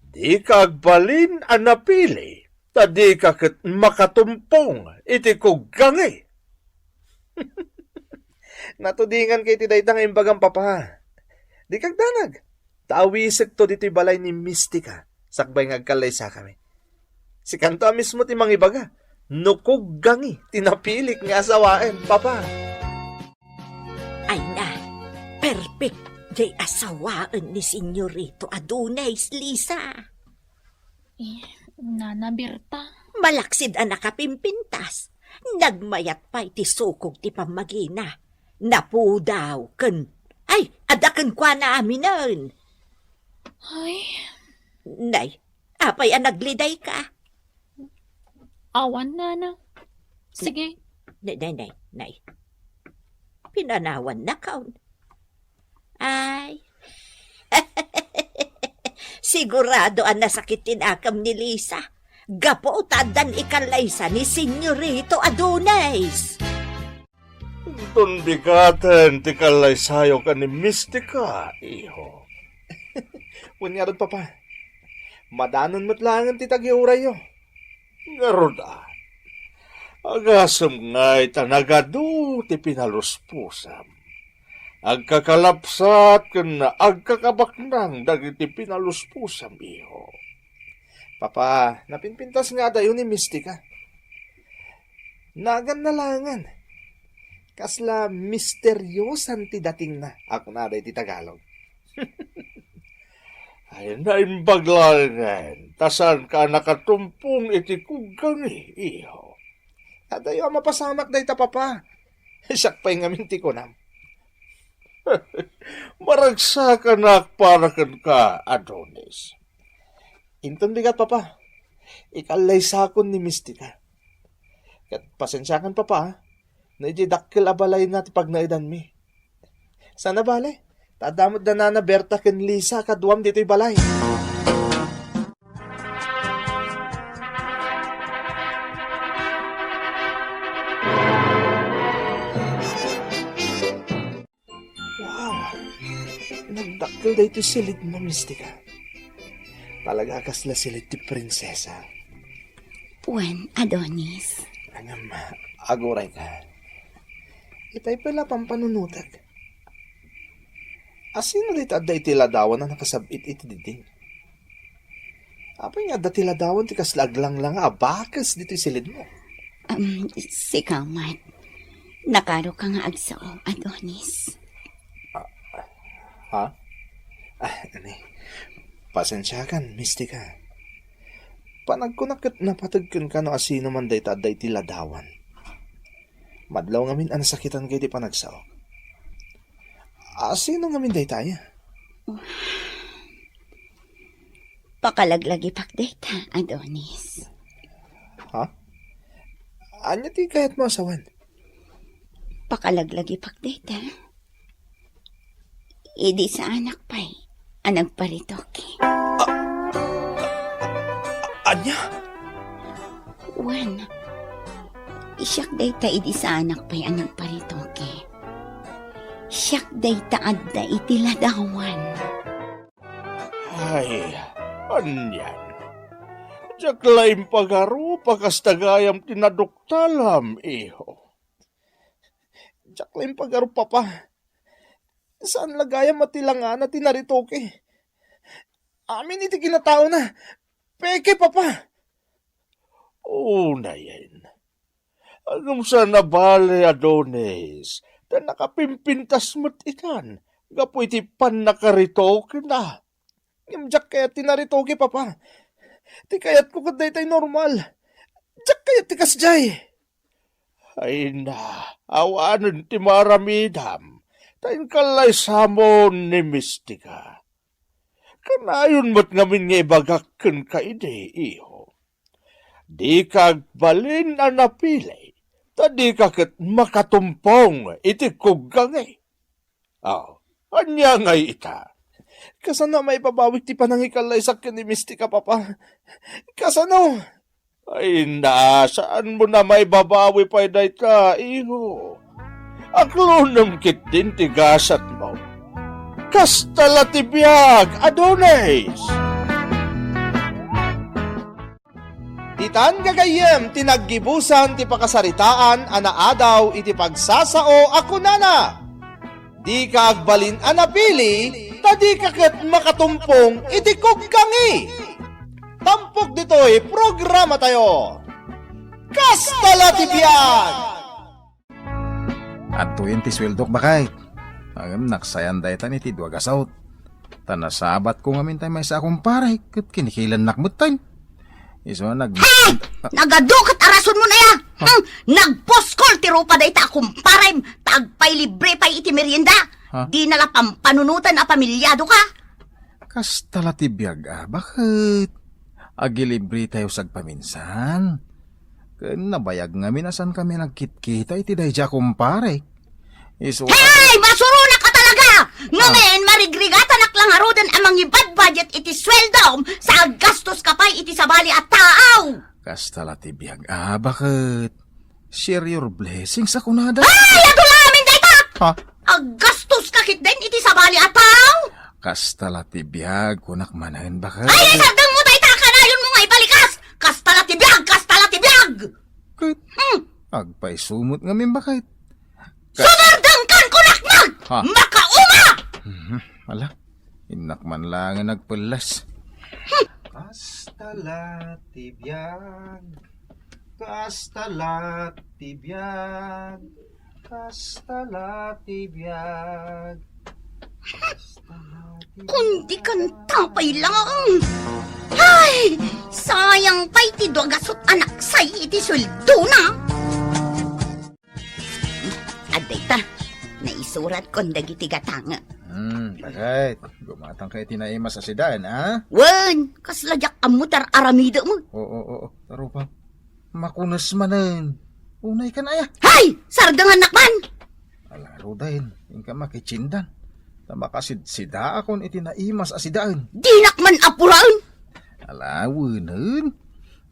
[SPEAKER 8] Di kagbalin ang napili, ta di kakit makatumpong iti kugangi.
[SPEAKER 1] Natudingan kay ti daytang imbagang papa. Di kagdanag. Tawisag to dito'y balay ni Mistika. Sakbay ngagkalay sa kami. Si Kanta mismo ti mangibaga. Nukugangi, tinapilik nga asawain, papa.
[SPEAKER 3] Ay na, perfect jay asawaan ni Senyorito Adunais, Lisa.
[SPEAKER 6] Nana Berta.
[SPEAKER 3] Malaksid ang nakapimpintas. Nagmayat pa iti sukog ti pamagina. Napudaw ken. Ay, adakan kwa na aminan.
[SPEAKER 6] Ay,
[SPEAKER 3] Nay, apay ang nagliday ka.
[SPEAKER 6] awan nana. Sige.
[SPEAKER 3] Nay. Pinanawan na kaun. Ay. Sigurado ang nasakitin akam ni Lisa. Gapo tadan ikalaysa ni Senyorito Adunais.
[SPEAKER 8] Tundikaten ti kalay sayo ka ni Mistika, iho.
[SPEAKER 1] Kunyarod, papa. Madanon mo't langan ti tagiuray yo.
[SPEAKER 8] Ngaruda. Agasam nga'y tanagadu ti pinaluspusam. Agkakalapsat ken na agkakabaknang dagiti pinaluspusam, iho.
[SPEAKER 1] Papa, napinpintas nga dayo ni Mistika. Nagan na langan. Kasla misteryosan ti dating na. Ako na day ti Tagalog.
[SPEAKER 8] Ay naimbaglangan, tasan ka nakatumpong iti kugangi, iho.
[SPEAKER 1] Adayo mapasamak day ta, papa. Siyak pa'y ngamin ti ko nam.
[SPEAKER 8] Maragsakan parakan ka, Adonis.
[SPEAKER 1] Inton bigat, papa. Ikalay sakon ni Mistika. Kat pasensyakan, papa. Naijidakil abalay na ti pagnaidan mi. Sana bale? Tadamot na Nana Berta ken Lisa kaduam dito'y balay. Wow! Nagdakil da ito silid na Mistika. Talaga kasla silid ti prinsesa.
[SPEAKER 3] Puan, Adonis.
[SPEAKER 1] Angam, aguray ka. Itay pala pampanunutag. Asino dito aday tiladawan na nakasabit iti diding? Apay nga da tiladawan ti kaslaglang lang abakas dito silid mo.
[SPEAKER 3] Si Kalmat. Nakaro ka nga agsaong, Adonis.
[SPEAKER 1] Ha? Pasensyakan, Mistika. Panagkunakit na patagkan ka no asino man dayta aday tiladawan. Madlaw ngamin ang sakitan kayo di panagsaok. Sino ngamin day tayo?
[SPEAKER 3] Pakalaglagi pakdeta, Adonis.
[SPEAKER 1] Ha? Anya ti kahit mo asawan?
[SPEAKER 3] Pakalaglagi pakdeta. Idi sa anak pa'y anang paritoke.
[SPEAKER 1] Anya?
[SPEAKER 3] Wan, isyak dayta idi sa anak pa'y anang paritoke. Siyak dayta adda itiladawan.
[SPEAKER 8] Ay, anyan. Diyak laing pagaro, pakastagayam tinaduktalam, iho.
[SPEAKER 1] Diyak laing pagaro, papa. Saan lagayam matilangan na tinaritoke? Amin iti kinatao na. Peke, papa.
[SPEAKER 8] Na yan. Anong sa nabali, Adonis? Ta nakapimpintas mo't ikan. Gapo iti pan nakaritoke na.
[SPEAKER 1] Diyak kaya tinaritoke, papa. Ti kayat ko kaday tay normal. Diyak kaya ti kasjay.
[SPEAKER 8] Ay na, awanan ti maramidam. Tayin kalay samon ni Mistika. Kanayon mo't ngamin nga ibagakken ka ide, iho. Di kagbalin na napili. Tadi kakit makatumpong iti kugangi. Anya ngay ita.
[SPEAKER 1] Kasano may pabawik ti panangikalay sa ni Mistika, Papa? Kasano? Ay na, saan mo na may babawi pa day ka, iho? Aklonam kit din tigasat mo. Kastala ti biyag, Adonis! Titan gagayem tinaggibusan ti pakasaritaan adaw iti pagsasao ako nana. Di ka agbalin anapili, tadi kaket makatumpong iti kugkangi. Tampok dito'y programa tayo. Kastala ti biyag!
[SPEAKER 10] At 20 sweldok bakay. Agam naksayan daytan iti duagasaut. Tanasabat ko ngamin tayo may sa akong paray. Kat kinikilan nakmutan. Iso
[SPEAKER 3] Hey! Nagadukat arason mo na ya! Nagposkol ti rupa day ta akong paray. Tagpay libre pay iti merienda. Di nala pampanunutan a pamilyado ka.
[SPEAKER 10] Kastala ti biyag bakit? Agilibre tayo sagpaminsan. Ken nabayag ngamin asan kami nagkitkita iti dayja kumpare. Iso
[SPEAKER 3] Hey! Masuruna ka talaga! Ngamen, marigrigatan lang harudan amang ibad budget iti sweldom sa gastos kapay iti sabali at taaw!
[SPEAKER 10] Kastala ti biyag bakit? Share your blessings ako nada.
[SPEAKER 3] Ay! Adulamin dayta!
[SPEAKER 10] Ha?
[SPEAKER 3] Aggastos kakit din iti sabali at taaw!
[SPEAKER 10] Kastala ti biyag kunak manahin bakit?
[SPEAKER 3] Ay! Sadang mo dayta kanayon mo nga ibalikas! Kastala ti biyag! Kastala ti biyag!
[SPEAKER 10] Kit? Agpay sumot ngamin bakit?
[SPEAKER 3] Sumardang kan kunaknag!
[SPEAKER 10] Ha?
[SPEAKER 3] Makauma!
[SPEAKER 10] Ala, inakman lang ang nagpulas. Kastala tibiyag, kastala tibiyag, kastala tibiyag, kastala tibiyag.
[SPEAKER 3] Kundi kan tapay lang! Ay! Sayang pa'y ti duagasot anak say iti sweldo na! Aday ta, naisurat kon dagiti gatanga.
[SPEAKER 10] Bakit? Gumatang kayo tinaima sa sidaan, ha?
[SPEAKER 3] Wen, kasladyak amutar aramida mo.
[SPEAKER 10] Oo. Taro pa. Makunas manen. Unay ka na ya.
[SPEAKER 3] Hay! Sardangan nakman!
[SPEAKER 10] Alaro dahil, yung ka makichindan. Tama kasid-sida akon itinaimas asidaan.
[SPEAKER 3] Di nakman apuraan!
[SPEAKER 10] Alawanan.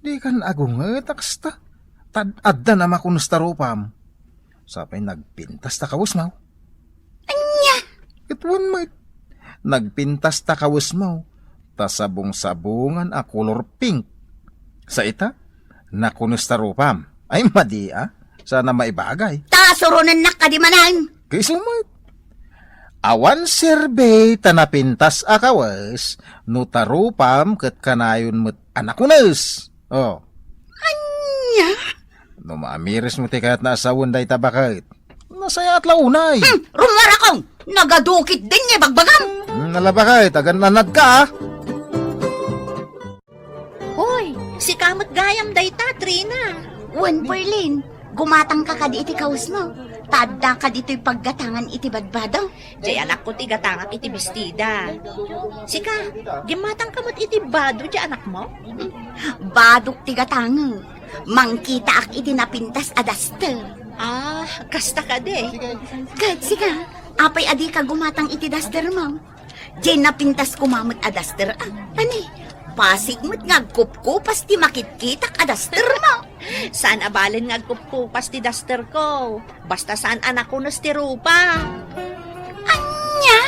[SPEAKER 10] Di kan agunget aksta. Tad-adda na makunas taropam. Sapay nagpintas ta kawas mo.
[SPEAKER 3] Anya!
[SPEAKER 10] Katuan mo. Nagpintas ta kawas mo. Tasabong-sabungan a color pink. Sa ita, nakunas taropam. Ay madi sana maibagay.
[SPEAKER 3] Tasurunan na kadimanan!
[SPEAKER 10] Kay sumot. Awan survey tanapintas akawas no tarupam ket kanayon met anakunas. Oh.
[SPEAKER 3] Anya!
[SPEAKER 10] No maamiris mo ti kayat na asawon day tabakit. Nasaya at launay.
[SPEAKER 3] Rumara kong nagadukit din niya bagbagam!
[SPEAKER 10] Nalabakay, tagan nanad ka.
[SPEAKER 2] Hoy, si kamot gayam dayta, Trina.
[SPEAKER 3] Wen Perlin, gumatang ka kadi iti kawas mo. Tadda ka dito'y paggatangan iti badbado.
[SPEAKER 2] Jay anak ko ti gatangak iti bestida. Sika, gimatang kamot iti bado di anak mo?
[SPEAKER 3] Badok ti gatangan. Mangkita ak iti napintas adaster.
[SPEAKER 2] Ah, kasta ka de.
[SPEAKER 3] Kahit sika, apay adi ka gumatang iti daster mo. Jay napintas kumamot adaster. Ani, pasig mo't ngagkupkupas ti makitkitak adaster mo.
[SPEAKER 2] Saan abalin nga kupas ti duster ko? Basta saan anak ko nas ti rupa.
[SPEAKER 3] Anya?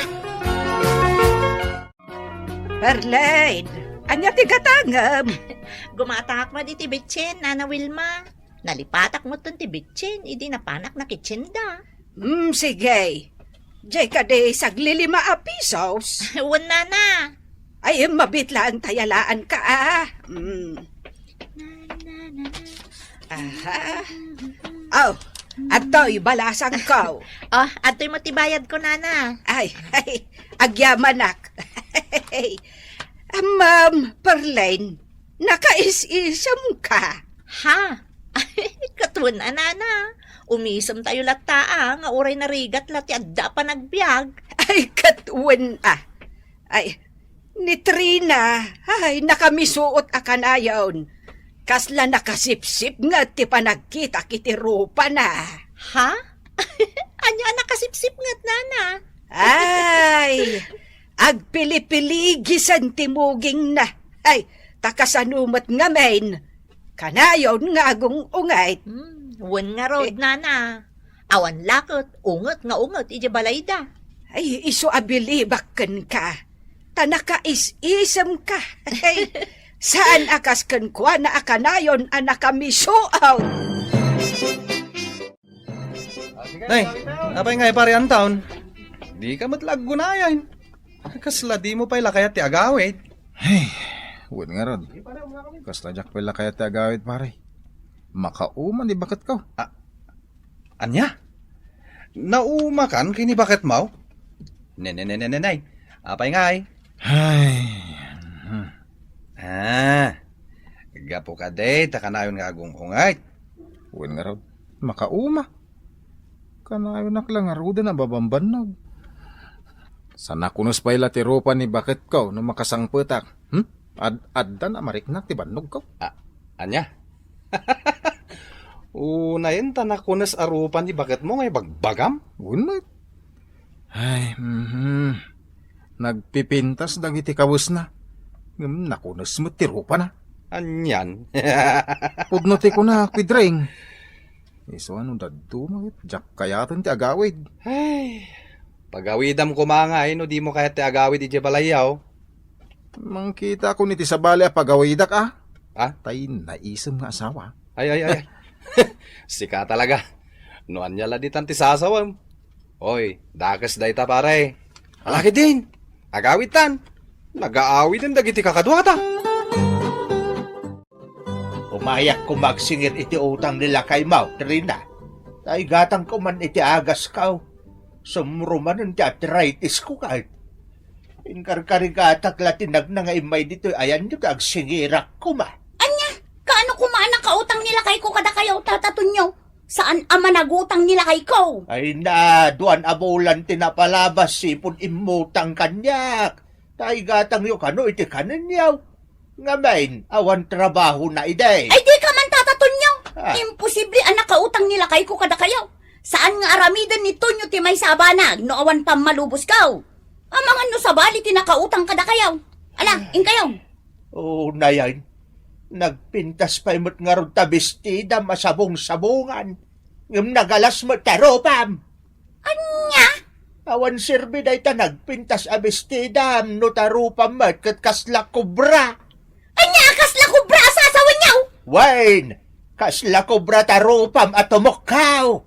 [SPEAKER 11] Perlain, anya ti gatangam.
[SPEAKER 2] Gumatangak mo di ti bitsin, Nana Wilma. Nalipatak mo ton ti bitsin, idi napanak na kitsinda.
[SPEAKER 11] Sige. Jay ka de saglilima a pesos.
[SPEAKER 2] Wan nana.
[SPEAKER 11] Ay, mabitlaan tayalaan ka Aha. Oh, ato'y balasang ko.
[SPEAKER 2] Oh, ato'y matibayad ko, nana.
[SPEAKER 11] Ay, agyamanak. Ma'am, Perlain, nakais-isam ka.
[SPEAKER 2] Ha? Katun, nana. Umisam tayo lataa, nga uray na rigat lati adda pa nagbiag.
[SPEAKER 11] Ay, katun Ay, ni Trina, ay, nakamisuot akanayon. Kasla nakasipsip nga ti panagkita kiti rupa na.
[SPEAKER 2] Ha? Anya nakasipsip nga't nana?
[SPEAKER 11] Ay, agpili-piligisan timuging na. Ay, takasanumat nga main. Kanayon nga agong ungay.
[SPEAKER 9] Wan nga road, nana. Awan lakot, ungot nga ungot, ija balayda.
[SPEAKER 11] Ay, iso abilibakan ka. Tanaka is-isam ka. Ay, saan akas kan kwa na akanayon anak kami suaw.
[SPEAKER 12] Nay, apay nga pare ang taon. Di ka matlag gunayan. Kasla di mo pa'y lakayat ti agawid.
[SPEAKER 10] Hey, huwag nga rod. Kasla jak pala kaya ti agawid pare. Makauman di bakit ka?
[SPEAKER 12] Anya? Naumakan kini bakit mau? Nenenenenenay. Apay nga ay.
[SPEAKER 10] Ay.
[SPEAKER 12] Gapo ka day, takanayon nga agong ungay.
[SPEAKER 10] Huwag nga rod. Makauma. Kanayon naklang aruda na babambanog. Sana kunos pa ila ti ropa ni bakit ka no makasangpetak. Adda na mariknak ti banog ka.
[SPEAKER 12] Anya? Unayin tanakunas arupan ni bakit mo ngay bagbagam?
[SPEAKER 10] Unay. Ay, nagpipintas dagiti kawus na. Nakunas mo ti ropa na.
[SPEAKER 12] Anyan.
[SPEAKER 10] Pudno ti ko na kwidring. Iso ano dadto magit jak kayaton ti agawid.
[SPEAKER 12] Ay, pagawidam ko mga no di mo kaya ti agawid iti balayaw.
[SPEAKER 10] Mangkita ko niti sa bali a pagawidak
[SPEAKER 12] Tay
[SPEAKER 10] naisem nga asawa.
[SPEAKER 12] Ay. Sika talaga. Noan niya laditan ti sasawam. Oy, dakas day ta pare. Alaki din. Agawid tan. Nag-aawid din dagiti kakadwata.
[SPEAKER 8] Umayak ko magsingit iti utang nila kay Mau, Trina. Tay gatang ko man iti agas kaw. Sumruman ti arthritis ko kahit. Inkarkarigatak latinag na nga imay dito, ayan nyo agsingirak ko ma.
[SPEAKER 3] Anya, kaano kumaan ang kautang nila kay ko kada kayaw tatatun nyo? Saan ama nagutang nila kay ko?
[SPEAKER 8] Ay na, duan abulan tinapalabas sipon imutang kanyak. Tay gatang yo kano iti kanan yaw. Ngamain, awan trabaho na iday.
[SPEAKER 3] Ay di ka man tatatun nyo. Imposible ang nakautang nila kay ko kada kayaw. Saan nga aramidan ni Tonyo ti may sabanag no awan pang malubos kaw? Amangan no sa bali ti nakautang kada kayaw. Ala, inkayaw.
[SPEAKER 8] Oo na yan. Nagpintas pa imot nga ron tabistida masabong-sabungan. Ngam nagalas mo taropam.
[SPEAKER 3] Anya?
[SPEAKER 8] Awan sirbi day ta nagpintas abistida no tarupam mat kat kasla kubra.
[SPEAKER 3] Anya, kasla kubra asasawan niyaw?
[SPEAKER 8] Wine, kasla kubra tarupam at tumukkaw.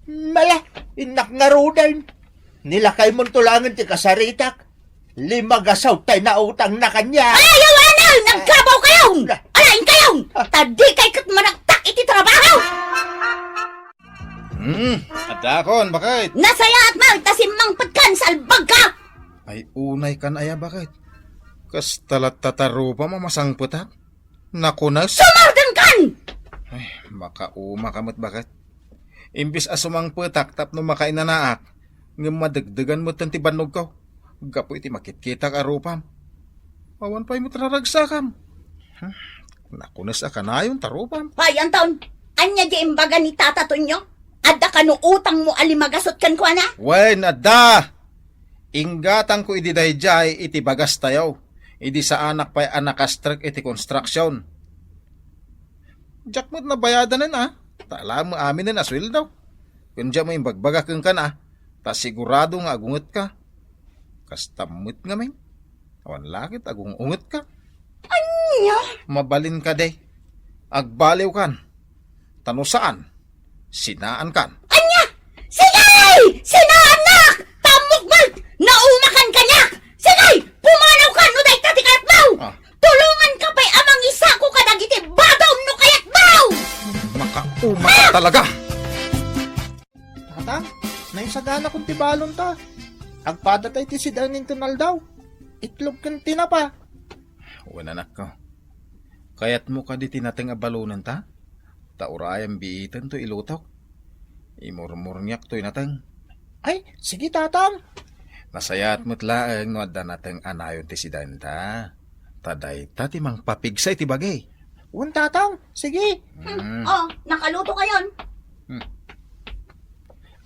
[SPEAKER 8] Mala, inak nga rudan. Nilakay mong tulangan ti kasaritak. 5 gasaw tay na utang na kanya.
[SPEAKER 3] Ay, ayaw, anal! Nagkabaw kayo! Alain kayo! Tadi kay kat manaktak iti trabaho!
[SPEAKER 10] Adakon, bakit?
[SPEAKER 3] Nasaya at magtasimang patkan sa albag ka!
[SPEAKER 10] Ay unay kan aya bakit? Kas talat tatarupa mamasang putak? Nakunas?
[SPEAKER 3] Sumardan kan!
[SPEAKER 10] Ay, makauma kamot bakit? Imbis asumang putak tapno makainanaak, nga madagdagan mo tanti banog ko. Gapo iti makit-kita ka rupam. Awan pa'y mo traragsakam. Nakunas ka na yung tarupam.
[SPEAKER 3] Ay, Anton, anya di imbaga ni tataton nyo? Adda ka no utang mo alimagasot kan kwa na?
[SPEAKER 10] Wen, adda! Inggatang ko iti dayjay iti bagas tayo. Idi sa anak pa'y anakastrek iti construction. Jakmot na bayadan na Tala mo amin na aswil daw. Kung dyan mo yung bagbaga kang ka na, ta sigurado nga agungot ka. Kastamot nga may. Awan lakit agungungot ka.
[SPEAKER 3] Anya?
[SPEAKER 10] Mabalin ka day. Agbaliw kan. Tano saan? Sinaan kan.
[SPEAKER 3] Anya! Sigay! Sinaan na! Tamugmag! Naumakan ka niya! Sigay! Pumanaw ka! No day tatikat daw! Tulungan ka pa'y amang isa ko kadagiti badaw no kayat daw!
[SPEAKER 10] Makauma ka talaga!
[SPEAKER 1] Tatang, naisagana kong tibalon ta. Agpada tayo ti sidanin tunal daw. Itlog kang tinapa.
[SPEAKER 10] Wananak ko. Kayat mo ka di tinatang abalunan ta? Taurayang biitan to ilutok. Imurmurnyak to inatang.
[SPEAKER 1] Ay, sige tatang.
[SPEAKER 10] Nasayat mo't laeng no adda natang anayon ti sidanin ta. Taday ta ti mang papigsa iti bagay.
[SPEAKER 1] Un tatang, sige.
[SPEAKER 3] Oh, nakaluto ka yon.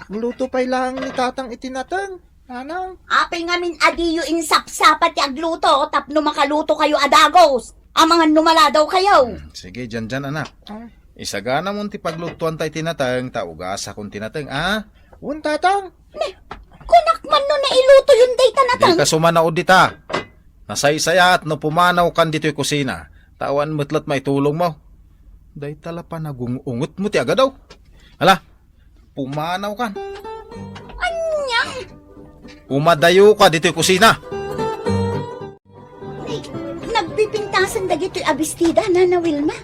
[SPEAKER 1] Ang luto pa'y lang ni tatang itinatang. Ano?
[SPEAKER 3] Apay ngamin adiyo insapsapat ti agluto, tapno makaluto kayo adagos. Amangan numala daw kayo.
[SPEAKER 10] Sige, dyan, anak. Isagana mo ti paglutuan tayo tinatang, taugasa kong tinatang, ah?
[SPEAKER 1] Tatang?
[SPEAKER 3] Kunak man no na iluto yung day tanatang.
[SPEAKER 10] Di ka sumanaod dita. Nasaysaya at no pumanaw kan dito'y kusina. Tawan mo't may tulong mo. Day tala pa nagungungot mo ti agad daw. Hala, pumanaw kan.
[SPEAKER 3] Anya?
[SPEAKER 10] Umadayo ka dito'y kusina.
[SPEAKER 3] Nagpipintasan dagito'y abistida, Nana Wilma.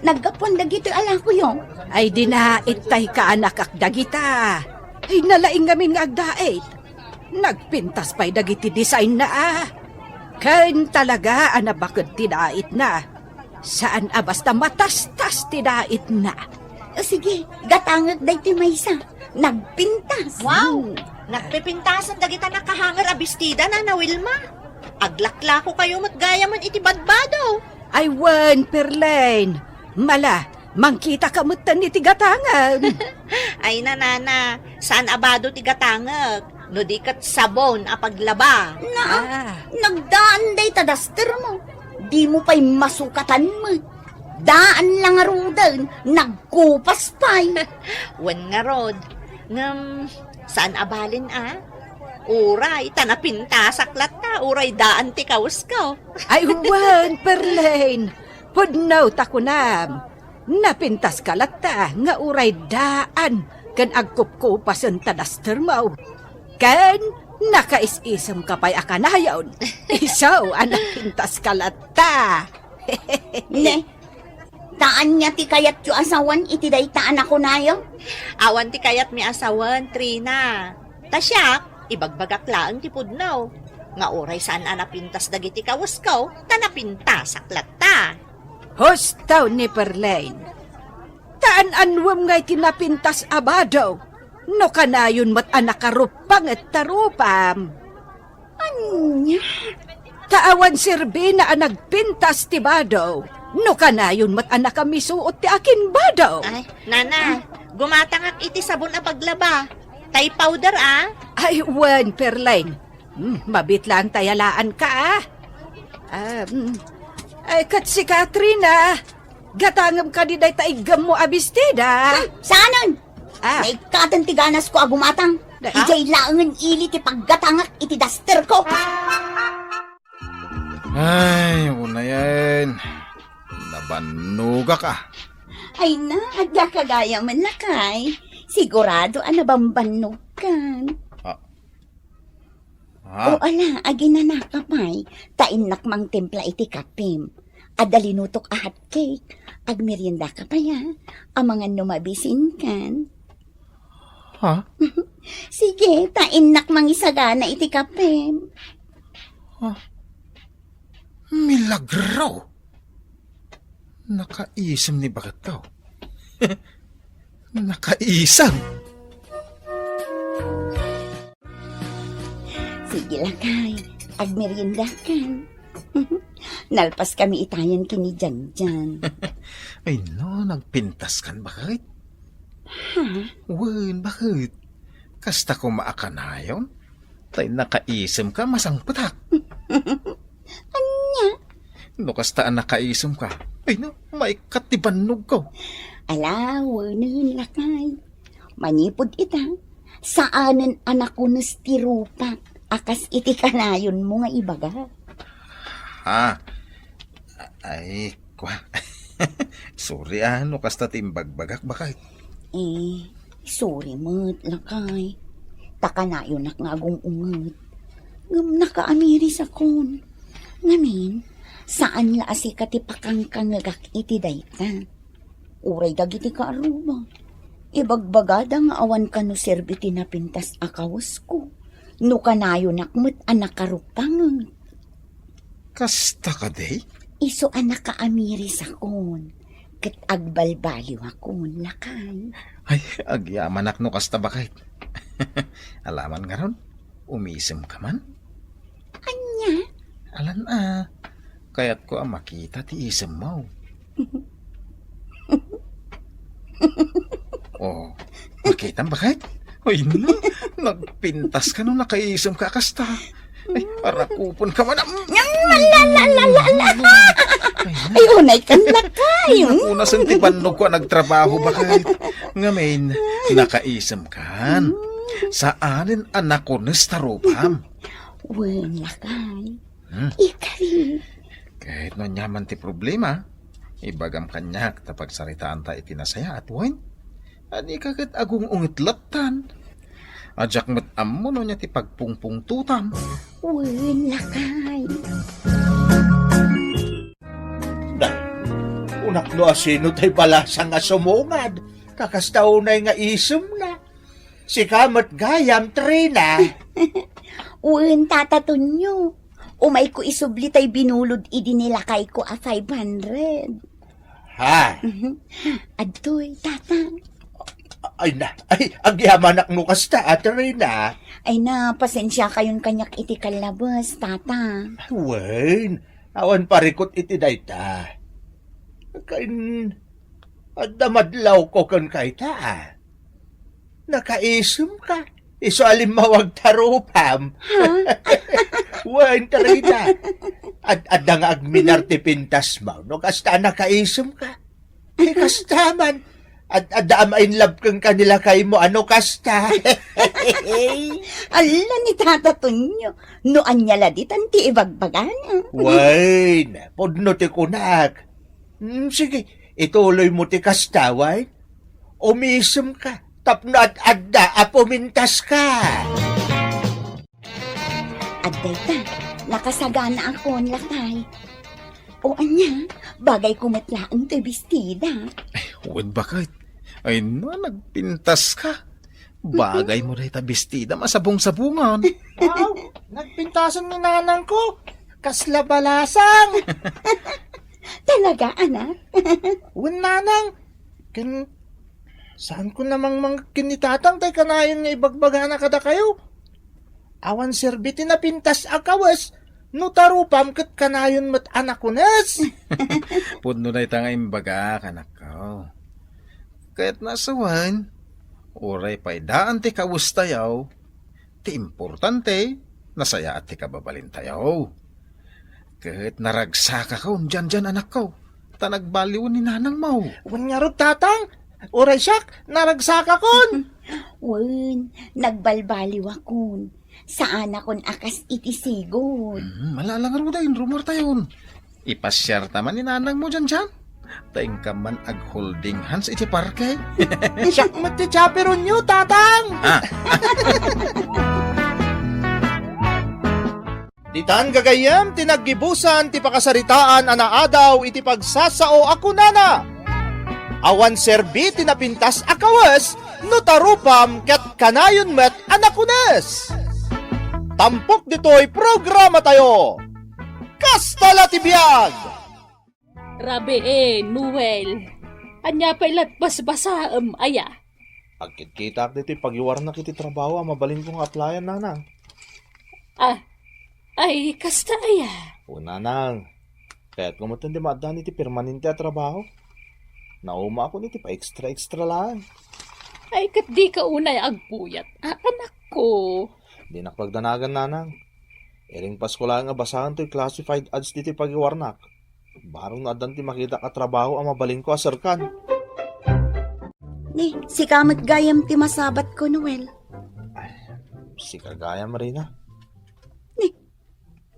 [SPEAKER 3] Naggapuan dagito'y alako yung.
[SPEAKER 11] Ay dinaitay ka anak akdagita. Ay nalaing ngamin nga agdait. Nagpintas pa'y dagiti design na Kain talaga bakit tidait na. Saan basta matastas tidait na.
[SPEAKER 3] O sige, gatangag day ti maysa. Nagpintas.
[SPEAKER 9] Wow! Nagpipintasan dagita nakahangar abistida, Nana Wilma. Aglakla ko kayo matgaya man iti badbado.
[SPEAKER 11] Ay wan, Perlain. Mala, mangkita ka mutan ni tigatangag.
[SPEAKER 9] Ay nanana, saan abado ti gatangag? No di kat sabon apaglaba.
[SPEAKER 3] Nagdaan day tadaster mo. Di mo pa'y masukatan mo. Daan lang arudan, nagkupas pa'y.
[SPEAKER 9] Wan nga rod. Saan abalin Uray, tanapinta saklat ta. Uray daan ti kawas ko.
[SPEAKER 11] Ay wan, Perlain. Pudnaw takunam. Napintas kalata nga uray daan kan agkupkupasan tadaster mo. Kan nakais-isam ka pa'y akanayon. Isaw anak pintas kalata.
[SPEAKER 3] Ne, taan niya ti kayat yu asawan iti day taan ako nayo.
[SPEAKER 9] Awan ti kayat mi asawan, Trina. Tasyak, ibagbagak laang ti pudnaw. Nga uray saan anapintas dagiti kawas ko, tanapintas saklat ta.
[SPEAKER 11] Hostaw ni Perlain. Taan anwam ngay tinapintas abado. No kanayon mat anakarupang at tarupam.
[SPEAKER 3] Anya?
[SPEAKER 11] Taawan sirbi na nagpintas ti bado. No kanayon mat anakamisuot ti akin bado.
[SPEAKER 9] Ay, nana, gumatangak iti sabon a paglaba. Tay powder
[SPEAKER 11] Ay, wan, Perlain. Mabit lang tayalaan ka Ay, kat si Katrina, gatangam ka di day taigam mo abistida.
[SPEAKER 3] Saanon? Naikatan ti ganas ko agumatang. Ijay laangan ili ti paggatangak iti daster ko.
[SPEAKER 10] Ay, una yan. Nabanuga ka.
[SPEAKER 3] Ay na, agda kagaya man lakay. Sigurado bambanugan. O ala, aginana kapay, tainak mang templa iti kapim. Adalinutok ahat cake, agmerienda ka pa ya, amangan numabisin kan.
[SPEAKER 10] Ha?
[SPEAKER 3] Sige, tainak mang isagana iti kapim.
[SPEAKER 10] Milagro! Nakaisam ni bagat daw. Nakaisam!
[SPEAKER 3] Sige lakay, agmerienda kan. Nalpas kami itayan kini Janjan.
[SPEAKER 10] Ay no, nagpintas kan bakit?
[SPEAKER 3] Ha?
[SPEAKER 10] Wen, bakit? Kasta ko maakanayon? Tay nakaisam ka, masang patak.
[SPEAKER 3] Anya?
[SPEAKER 10] No, kasta nakaisam ka. Ay no, may katibanog ko.
[SPEAKER 3] Ala, wanan lakay. Manipod ita. Saanan anak ko nastirupak. Akas iti kanayon mo nga ibaga.
[SPEAKER 10] Ay, kwa. Sorry no, kasta timbagbagak bakit?
[SPEAKER 3] Sorry mo't lakay. Takanayon nak nga agong ungat. Ngam nakaamiris akon. Ngamin, saan la asi katipakang kangagak iti dayta. Uray dagiti ka aruba. Ibagbagada nga awan ka no serbiti na pintas akawas ko. No kanayo nakmut anak karupang.
[SPEAKER 10] Kasta ka day?
[SPEAKER 3] Iso anak kaamiris akon. Kat agbalbaliw akon lakay.
[SPEAKER 10] Ay, agyaman no kasta bakit? Alaman nga ron, umisim ka man?
[SPEAKER 3] Anya?
[SPEAKER 10] Alan kaya't ko makita ti isem mo. Makita bakit? Ay no, Nagpintas ka nung nakaisam ka kasta. Ay, para kupon ka man.
[SPEAKER 3] Ay, unay kan lakay.
[SPEAKER 10] Una santipanog ko nagtrabaho ba kahit ngamin nakaisam kan. Saanin anak ko nestarupam.
[SPEAKER 3] Wen lakay. Ikari.
[SPEAKER 10] Kahit no nyaman ti problema, ibagam kanyak tapag saritaan ta itinasaya at wen. Ani kagat agung ungit latan. Ajak met ammo no niya ti pagpungpung tutam.
[SPEAKER 3] Wen lakay.
[SPEAKER 8] Unak no asino tay balasang nga sumungad. Kakastaunay nga isem na. Si kamat gayam Trina.
[SPEAKER 3] Wen tatatunyo. Umay ko isubli tay binulod idinilakay ko a 500.
[SPEAKER 8] Ha?
[SPEAKER 3] Adtoy, tata.
[SPEAKER 8] Ay na, ay, ang yamanak mo kasta, Trina.
[SPEAKER 3] Ay na, pasensya kayon kanyak iti kalabas, tata.
[SPEAKER 8] Wen, awan parikot iti dayta. Kain, at damadlaw ko kan kayta. Nakaisem ka. Iso alim mawag tarupam. Wen, Trina. At nga agminarte pintas mo. No, kasta nakaisem ka. Kasta man. At daam in love kang kanila kay mo, ano kasta?
[SPEAKER 3] Ala ni tatatunyo. No anyala di tanti ibagbagana.
[SPEAKER 8] Wain, podno ti kunak. Sige, ituloy mo ti kasta, wain. Umisem ka. Tapno at adda, apumintas ka.
[SPEAKER 3] Adday ta, nakasagana ako ang lakay. O anya, bagay kumatlaan to bestida.
[SPEAKER 10] Huwag bakit? Ay no, nagpintas ka. Bagay mo rin tabistida, masabong-sabungan.
[SPEAKER 1] Wow, nagpintasan ni nanang ko. Kasla balasang.
[SPEAKER 3] Talaga, anak?
[SPEAKER 1] Wen nanang, saan ko namang mga kinitatang tay kanayon nga ibagbagana kada kayo? Awan serbiti na pintas akawas, no tarupam kat kanayon mat anak ko nas.
[SPEAKER 10] Pudno na itang imbaga, kanak ko. Kahit nasawan, oray pa'y daan ti kawustayaw, ti importante, nasaya at ti kababalintayaw. Kahit naragsaka ka, dyan anak ko, tanagbaliw ni nanang mo.
[SPEAKER 1] Wen nga rod tatang, oray siyak, naragsaka kon.
[SPEAKER 3] Wen, nagbalbaliw akon. Saan akon akas itisigod.
[SPEAKER 10] Malalang ro dahin, rumor tayon. Ipasyar taman ni nanang mo dyan. Taing ka man ag-holding hands iti parke.
[SPEAKER 1] Siyak mati chaperon nyo, tatang. Ditan gagayam, tinaggibusan, ti pakasaritaan, anaadaw, iti pagsasao ako nana. Awan serbi, tinapintas akawas, no tarupam, kat kanayon met anakunas. Tampok dito'y programa tayo. Kastala tibiyag!
[SPEAKER 6] Rabe Noel. Anya pa ilat basbasa aya.
[SPEAKER 1] Pagkita dito, pagiwar na kiti trabaho, mabalin kong applyan nanang.
[SPEAKER 6] Ay, kasta aya.
[SPEAKER 1] O nanang, kaya't kumatan di maadaan iti permanente at trabaho. Nauma ako niti pa extra lang.
[SPEAKER 6] Ay, kat di ka unay agpuyat. Anak ko.
[SPEAKER 1] Di nakpagdanagan nanang. Ering Pasko lang nga basahan to'y classified ads diti pagiwarnak. Barong na adan ti makita ka trabaho ang mabalin ko asarkan.
[SPEAKER 3] Ni, si kamat gayam ti masabat ko, Noel.
[SPEAKER 1] Si kagaya Marina.
[SPEAKER 3] Ni,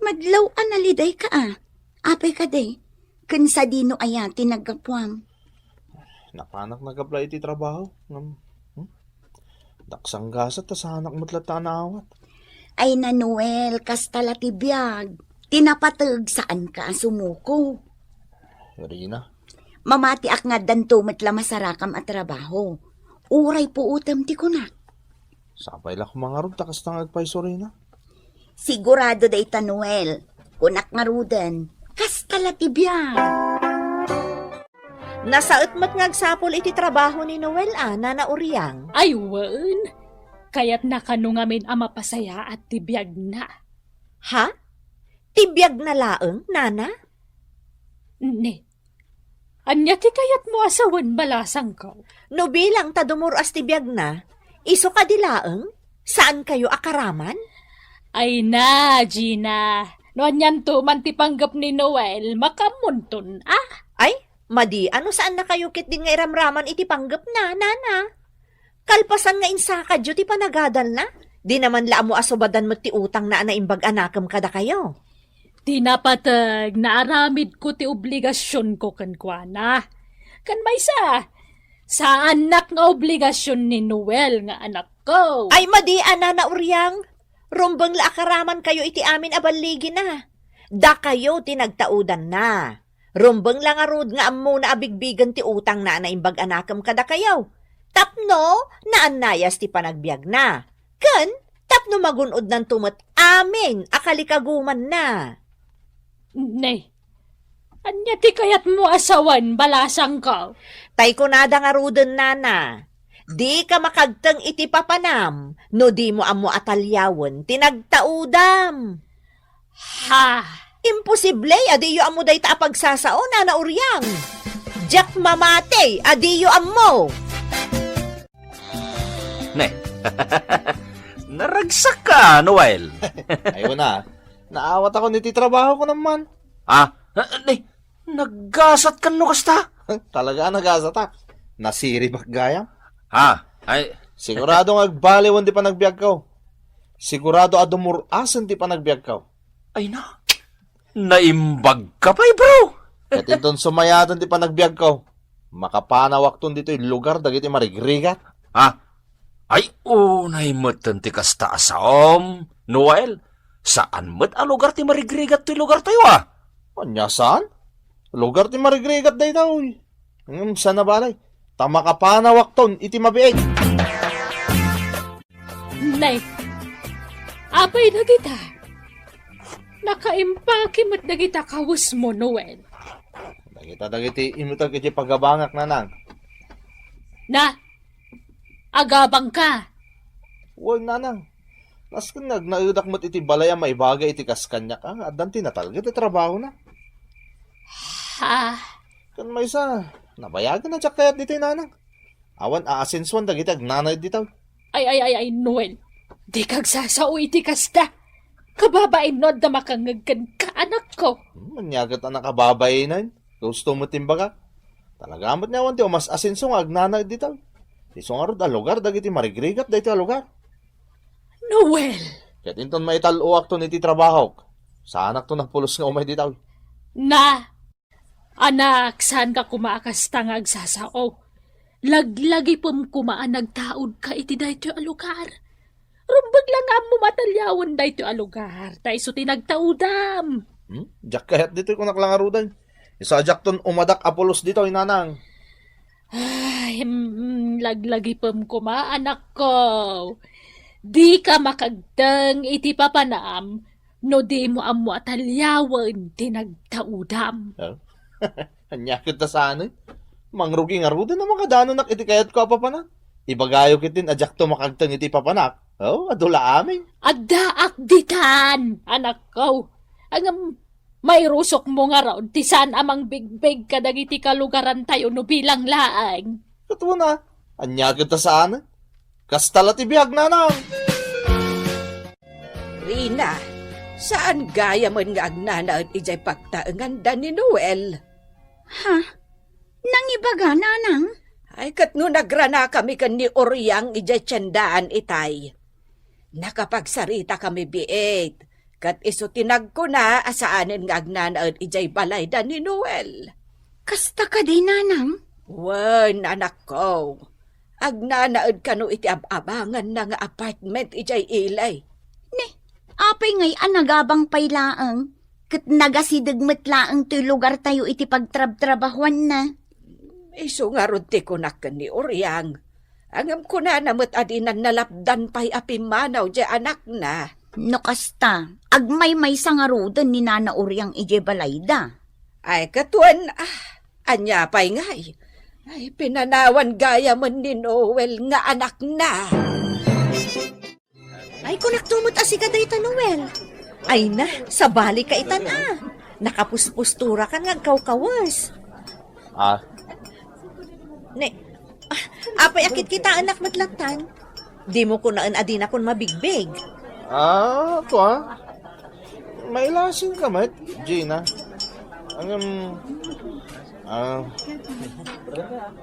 [SPEAKER 3] madlaw analiday ka Apay ka day. Kansa dino aya tinagapwam.
[SPEAKER 1] Napanak nag-apply iti trabaho. Daksang gasat ta sa anak mo't awat.
[SPEAKER 3] Ay na Noel, kastala ti biyag. Tinapatag saan ka sumuko.
[SPEAKER 1] Marina.
[SPEAKER 3] Mamati ak nga danto matla masarakam at trabaho. Uray po utam ti kunak.
[SPEAKER 1] Sapay lang mga rod, takas tang agpaiso Rina.
[SPEAKER 3] Sigurado day ta Noel. Kunak nga rudan. Kastala ti biyag.
[SPEAKER 9] Nasaot mat ngagsapol iti trabaho ni Noel na uriyang.
[SPEAKER 6] Ay, wen. Kaya't nakanungamin ang mapasaya at tibiyag na.
[SPEAKER 9] Ha? Tibiyag na laeng, nana?
[SPEAKER 6] Ne. Anya ti kayat mo asawan balasang ko.
[SPEAKER 9] No bilang ta dumuras tibiyag na, iso ka di laeng? Saan kayo akaraman?
[SPEAKER 6] Ay na, Gina. Noan yan to man ti panggap ni Noel, makamunton,
[SPEAKER 9] Ay, madi, ano saan na kayo kit din nga iramraman iti panggap na, nana? Kalpasan nga insaka dyo ti panagadal na. Di naman laamo asubadan mo ti utang na anaimbag anakam kada kayo.
[SPEAKER 6] Tinapatag, naaramid ko ti obligasyon ko kan Kuana. Kan may sa anak nga obligasyon ni Noel nga anak ko.
[SPEAKER 9] Ay, madi, anana uryang. Rumbang la akaraman kayo iti amin abaligi na. Da kayo tinagtaudan na. Rumbang lang arud nga ammo na abigbigan ti utang na anaimbag anakam kada kayo. Tapno, naanayas ti panagbiag na. Ken, tapno magunod ng tumat amin, akalikaguman na.
[SPEAKER 6] Nay, anya ti kayat mo asawan, balasang ka.
[SPEAKER 9] Tay ko nada nga ruden nana. Di ka makagtang iti papanam, no di mo amo atalyawon, tinagtaudam.
[SPEAKER 6] Ha?
[SPEAKER 9] Imposible, adiyo amo day ta pagsasao, nana uryang. Jack mamate, adiyo amo.
[SPEAKER 7] Ne, naragsak ka, Noel.
[SPEAKER 1] Ayaw na. Naawat ako niti trabaho ko naman.
[SPEAKER 7] Ne, naggasat kan no kasta?
[SPEAKER 1] Talaga nagasatak. Nasiri gayam.
[SPEAKER 7] Ay,
[SPEAKER 1] Sigurado nga agbaliwan di pa nagbiag ka. Sigurado adumurasan di pa nagbiag ka.
[SPEAKER 7] ay na. Naimbag ka pa, bro.
[SPEAKER 1] Kat iton sumayadan di pa nagbiag ka. Makapanawak ton dito yung lugar dagiti marigrigat.
[SPEAKER 7] Ay, unay mo't ti kasta asaom. Noel, saan mo't a lugar ti marigrigat ti lugar tayo
[SPEAKER 1] Anya saan? Lugar ti marigrigat day daw. Saan na balay? Tama ka panawak ton iti mabiig.
[SPEAKER 6] Nay, apay na kita. Nakaimpaki mo't na kita kawus mo, Noel.
[SPEAKER 1] Dagiti imutag iti pagabangak na nang.
[SPEAKER 6] Na, agabang ka.
[SPEAKER 1] Huwag nanang. Naskan nagnaudak mo't iti balaya maibaga iti kaskanya ka. Adan tinatalga iti trabaho na. Kan may isa, nabayagan na tsak kayat dito nanang. Awan aasinsuan dagiti agnanay dito.
[SPEAKER 6] Ay, Noel. Di kag sasao iti kasta. Kababain no da makangagkan ka anak ko.
[SPEAKER 1] Manyagat na nakababay na yun. Gusto mo timbaga. Talaga mo't niyawan ti umas asinso nga agnanay dito. Isong arod a lugar dagiti marigrigat dito a lugar.
[SPEAKER 6] Noel.
[SPEAKER 1] Ket inton maitaluak to niti trabaho. Sa anak to nagpulos nga umay dito.
[SPEAKER 6] Na, anak, saan ka kumakasta nga agsasao? Laglagi pum kumaan nagtaod ka iti dayto a lugar. Rumbag lang nga mo matalyawan dayto a lugar. Taiso tinagtaudam.
[SPEAKER 1] Diyak kayat dito ko naklangarudan. Isa jak ton umadak apulos dito inanang.
[SPEAKER 6] Ay, laglagi pum kuma anak ko. Di ka makagdang iti papanam no di mo amo atalyawan tinagtaudam.
[SPEAKER 1] Anyakit ta saan mangrugi nga ruda na mga danonak iti kayat ko papanak. Ibagayo kitin ajak to makagtang iti papanak. Adula amin.
[SPEAKER 6] Adaak ditan, anak ko. Ang may rusok mo nga raw, ti saan amang bigbig kadagiti kalugaran tayo no bilang laang.
[SPEAKER 1] Katuwa na, anyakit ta saan kastala ti biyag nanang.
[SPEAKER 11] Rina, saan gaya man nga agnanaad ijay pagtaengan da ni Noel?
[SPEAKER 3] Ha? Nangibaga, nanang?
[SPEAKER 11] Ay, kat no nagrana kami kan ni Oryang ijay tiyandaan itay. Nakapagsarita kami biit. Kat iso tinag ko na asaanin nga agnanaad ijay balay da ni Noel.
[SPEAKER 3] Kasta ka di, nanang?
[SPEAKER 11] Wan, anak ko. Agnanaad ka no iti abangan na nga apartment ijay ilay.
[SPEAKER 3] Apay ngay anagabang paylaang. Kat nagasidagmat laang to'y lugar tayo iti pagtrab-trabahuan na.
[SPEAKER 11] Iso nga runti ko na ni Oryang. Angam ko na namot adinan nalapdan pa'y apimanaw di anak na.
[SPEAKER 3] No kasta, agmay may sangarudan ni Nana Oryang ije balayda.
[SPEAKER 11] Ay katuan, anya pa'y ngay. Ay pinanawan gaya man ni Noel nga anak na.
[SPEAKER 9] Ay, kunaktumot asika dayta, Noel. Ay na, sabali ka itan Nakapuspustura ka nga kaw-kawas.
[SPEAKER 1] Ah,
[SPEAKER 9] Ne, apay akit kita anak matlatan. Di mo ko naan adin akong mabigbig.
[SPEAKER 1] Ako may lasing ka, mat, Gina.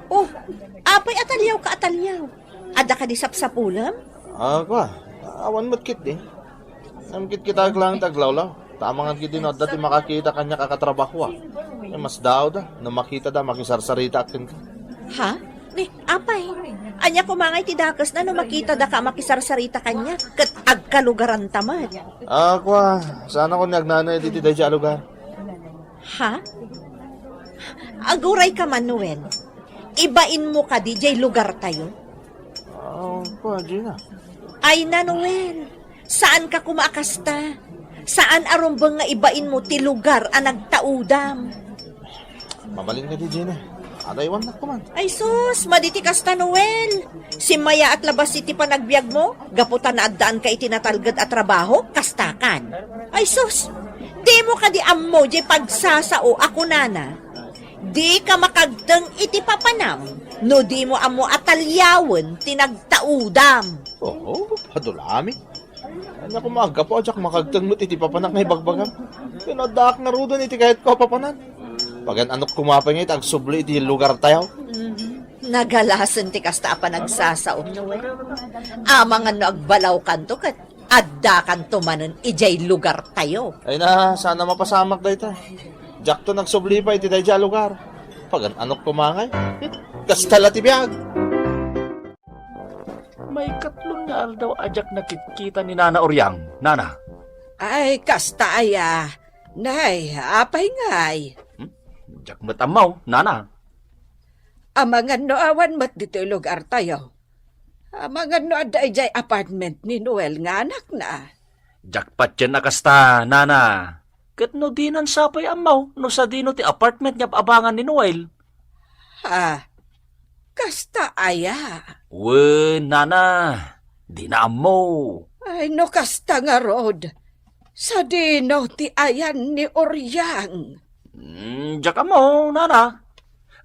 [SPEAKER 9] Oh, apay atalyaw ka atalyaw. Ada ka di sapsapulam?
[SPEAKER 1] Ako awan mo't kit eh. Namkit kita lang taglawlaw. Tama nga kit din, dati makakita kanya kakatrabaho mas daw da, na makita da, makisarsarita akin ka.
[SPEAKER 9] Ha? Ni, apay. Anya ko mangay tidakas na no makita da ka makisarsarita kanya. Kat agkalugaran tamad.
[SPEAKER 1] Ako sana ko nagnanay diti da dya lugar.
[SPEAKER 9] Ha? Aguray ka, Manuel. Ibain mo ka, DJ, lugar tayo.
[SPEAKER 1] Ako, Gina.
[SPEAKER 9] Ay, Nanuel, saan ka kumakasta? Saan arumbang nga ibain mo ti lugar ang nagtaudam?
[SPEAKER 1] Mabalin ka di, Gina. Adaywan na kuman.
[SPEAKER 9] Ay sus, maditi kasta, Noel. Si Maya at labas iti panagbiag mo, gaputan na addaan ka itinatalgad at trabaho, kastakan. Ay sus, di mo ka di ammo, di pagsasao ako nana. Di ka makagdang iti papanam, no di mo amo atalyawan tinagtaudam.
[SPEAKER 1] Oo, padulami. Ano ko maaga po, adyak makagtangot iti papanak na ibagbagam. Pinadak na rudo iti kahit ko papanan. Pagan anok kumapay nga iti agsubli iti lugar tayo.
[SPEAKER 9] Nagalasan ti kasta pa nagsasaot, Noel. Amang ano agbalaw kanto kat adda kanto manen ijay lugar tayo.
[SPEAKER 1] Ay na, sana mapasamak da ita. Jack to nagsubli pa iti dayja lugar. Pagan anok kumangay. Kastala ti biyag.
[SPEAKER 7] May katlong nga daw ajak nakikita ni Nana Oryang. Nana?
[SPEAKER 11] Ay, kasta aya. Nay, apay ngay.
[SPEAKER 7] Jak matamaw, Nana.
[SPEAKER 11] Amangan no awan mat dito lugar tayo. Amangan no aday jay apartment ni Noel nga anak na.
[SPEAKER 7] Jackpot yan na kasta, Nana. Kat no dinan sapay amaw, no sa dino ti apartment niya abangan ni Noel.
[SPEAKER 11] Ha? Kasta aya.
[SPEAKER 7] We, Nana. Di na amaw.
[SPEAKER 11] Ay, no kasta nga rod. Sa dino ti ayan ni Oryang.
[SPEAKER 7] Diyak amaw, Nana.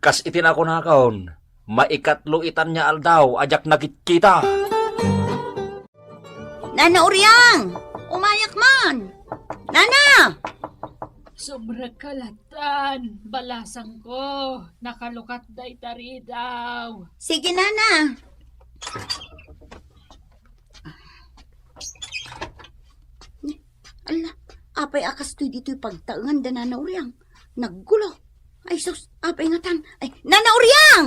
[SPEAKER 7] Kas itinako na kaon, maikatlo itan niya aldaw, ajak nakikita.
[SPEAKER 3] Nana Oryang! Umayak man! Nana!
[SPEAKER 6] Sobra kalatan, balasang ko, nakalukat day tari daw.
[SPEAKER 3] Sige, Nana. Ala, apay akas to'y dito'y pagtaangan da Nana Oryang. Naggulo. Ay, sus, apay ngatan. Ay, Nana Oryang!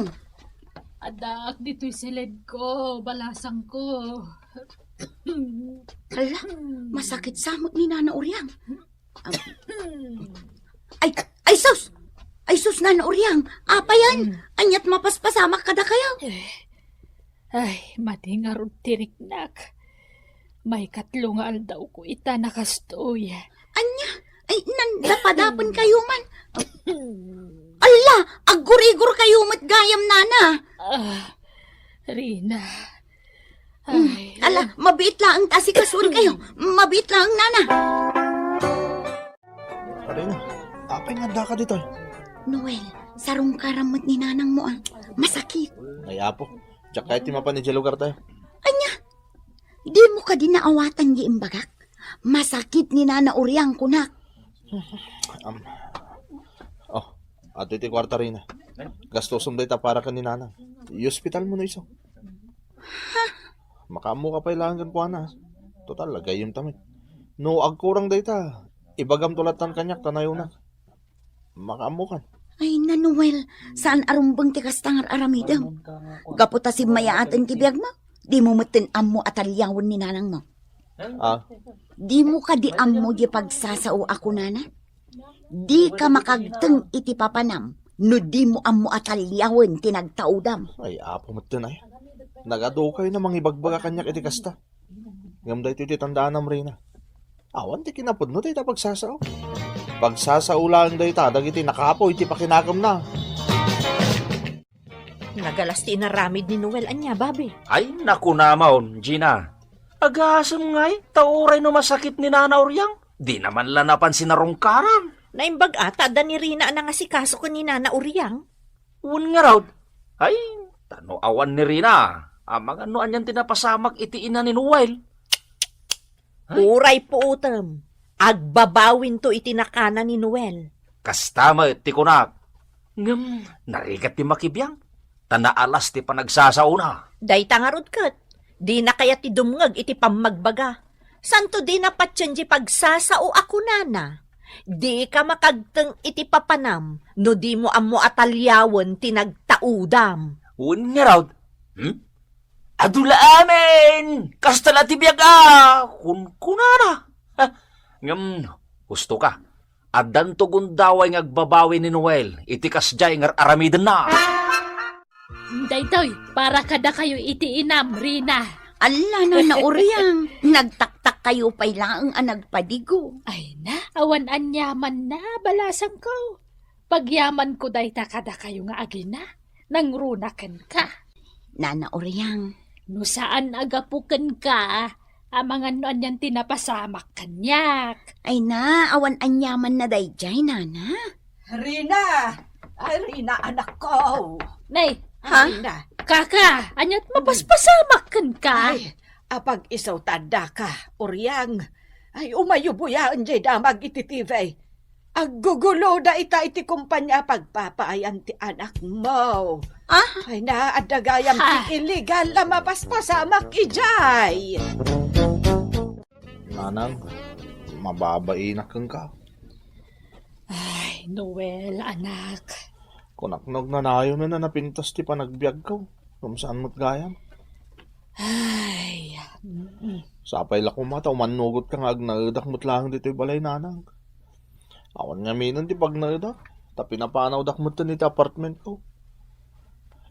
[SPEAKER 6] Adak, dito'y silid ko, balasang ko.
[SPEAKER 3] Ala, masakit samot ni Nana Oryang. Ay, sus! Ay, sus, Nana Oryang. Apa yan? Anyat mapaspasamak kada kayo.
[SPEAKER 6] Ay, matingarod tiriknak. May katlo nga aldaw ko ita nakastoy.
[SPEAKER 3] Anya? Ay, nandapadapan kayo man. Ala, agurigur kayo matgayam, Nana.
[SPEAKER 6] Rina. Ay,
[SPEAKER 3] ala, mabit lang ang tasikasun kayo. Mabit lang, Nana.
[SPEAKER 1] Rina, apay nga da ka dito.
[SPEAKER 3] Noel, sarong karamot ni nanang mo masakit.
[SPEAKER 1] Ay apo, Jack kahit timapan ni dya lugar tayo.
[SPEAKER 3] Anya, di mo ka din naawatan di imbagak. Masakit ni Nana Oryang kunak.
[SPEAKER 1] Ato iti kwarta rin. Gastosom day ta para ka ni nanang. I-hospital mo na iso. Makamu ka pa ilangan ko na. Total, lagayim tamit. No, agkurang day ta. Ibagam tulatan kanyak tanayo na. Makamu kan.
[SPEAKER 3] Ay, Nanuel, saan arumbang ti kastangar aramidam? Gaputa si Maya atin ti biyag mo? Di mo matin amo at alyawon ni nanang mo. Di mo ka di amo di pagsasao ako, Nana? Di ka makagteng iti papanam, no di mo amo at alyawon tinagtaudam.
[SPEAKER 1] Ay, apo matin ay. Nagado kayo namang ibagbaga kanyak iti kasta. Ngam da ito iti tandaan ng Rina. Awan ti kinapod no tayo pagsasao. Pagsasao lang da ita, dagiti nakapo iti pakinagam na.
[SPEAKER 9] Nagalas ti inaramid ni Noel anya, babi.
[SPEAKER 7] Ay, naku namon, Gina. Agasam ngay, tauray no masakit ni Nana Oryang. Di naman la napansin na rungkaran.
[SPEAKER 9] Naimbag ata, da ni Rina ang nangasikaso ko ni Nana Oryang.
[SPEAKER 7] Un nga raw. Ay, tano awan ni Rina. Amang ano anyan tinapasamak iti ina ni Noel.
[SPEAKER 9] Uray po utem. Agbabawin to itinakana ni Noel.
[SPEAKER 7] Kastama ti kunak. Narigat ti makibiyang. Tanaalas ti panagsasauna.
[SPEAKER 9] Dayta nga rod kat. Di na kaya ti dumngag iti pamagbaga. Santo di na patsyan di pagsasao ako nana. Di ka makagteng iti papanam. No di mo amo atalyawon tinagtaudam.
[SPEAKER 7] Unya raw. Adula amin! Kastala ti biyaga! Kunkunara! Gusto ka. Adan to gundaway ngagbabawi ni Noel. Itikas jay ngar aramidan na.
[SPEAKER 6] Daytoy, para kada kayo iti inam, Rina.
[SPEAKER 3] Ala na uryang. Nagtaktak kayo pa'y lang ang nagpadigo.
[SPEAKER 6] Ay na, awan anyaman na, balasang ko. Pagyaman ko dayta kada kayo nga agina, nang runakan ka.
[SPEAKER 3] Nana uryang.
[SPEAKER 6] No saan agapukan ka, amang ano anyan tinapasamak kanyak.
[SPEAKER 3] Ay na, awan anyaman na dayjay, nana.
[SPEAKER 11] Rina! Ay, Rina, anak ko!
[SPEAKER 6] Nay,
[SPEAKER 3] Ha?
[SPEAKER 11] Rina,
[SPEAKER 6] kaka, anyat mapaspasamak kan ka.
[SPEAKER 11] ay, apag isaw tanda ka, uryang. Ay, umayubuyaan jay damag iti TV. Aggugulo da iti kumpanya pagpapaayan ti anak mo.
[SPEAKER 3] Ah?
[SPEAKER 11] Ay na, adagayam ti illegal na mapaspasamak ijay.
[SPEAKER 1] Nanang, mababainak kang ka.
[SPEAKER 6] Ay, Noel, anak.
[SPEAKER 1] Kunaknog na nayo na napintas ti panagbiag ko. Kung saan mo't gayam.
[SPEAKER 6] Ay,
[SPEAKER 1] Sapay la kumata, umanugot ka nga agnaedak mo't lang dito'y balay nanang. Awan nga minan ti pagnaedak. Tapi napanaw dak mo't ti apartment ko.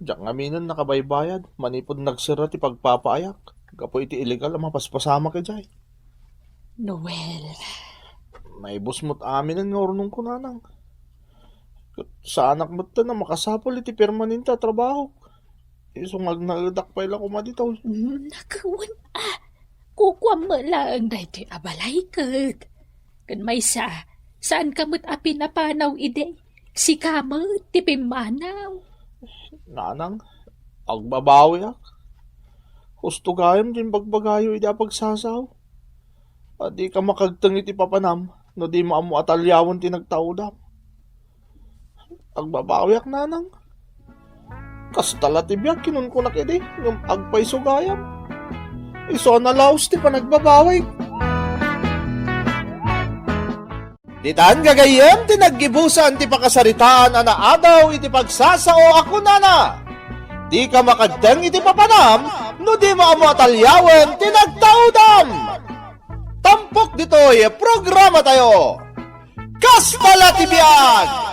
[SPEAKER 1] Diyak nga minan nakabaybayad. Manipod nagsira ti pagpapaayak. Kapo iti illegal ang mapaspasama ka jay.
[SPEAKER 6] Noel.
[SPEAKER 1] May bus mo't amin nga orunong ko nanang. Sa anak mo't na makasapol iti permanente trabaho. Isungag na edak pa ila kumaditaw.
[SPEAKER 6] Nakawan kukuha mo lang dahil abalay kat. Kan may saan ka mo't api na panaw ide? Si kamot, tipimanaw.
[SPEAKER 1] Nanang, agbabawi ak. Husto gayam din bagbagayo iti pagsasaw. At di ka makagtang iti papanam, no di mo amo atalyawon tinagtaudam. Agbabawi ak nanang. Kastala ti biyak kinunkunak iti, yung agpay sugayam. Iso na laos ti panagbabawi. Ditaan gagayem ti naggibusan ti pakasaritaan ana adaw iti pagsasao ako nana. Di ka makagteng iti papanam, no di mo amo atalyawen ti nagtaudam. Tampok dito'y programa tayo. Kastala ti biyak!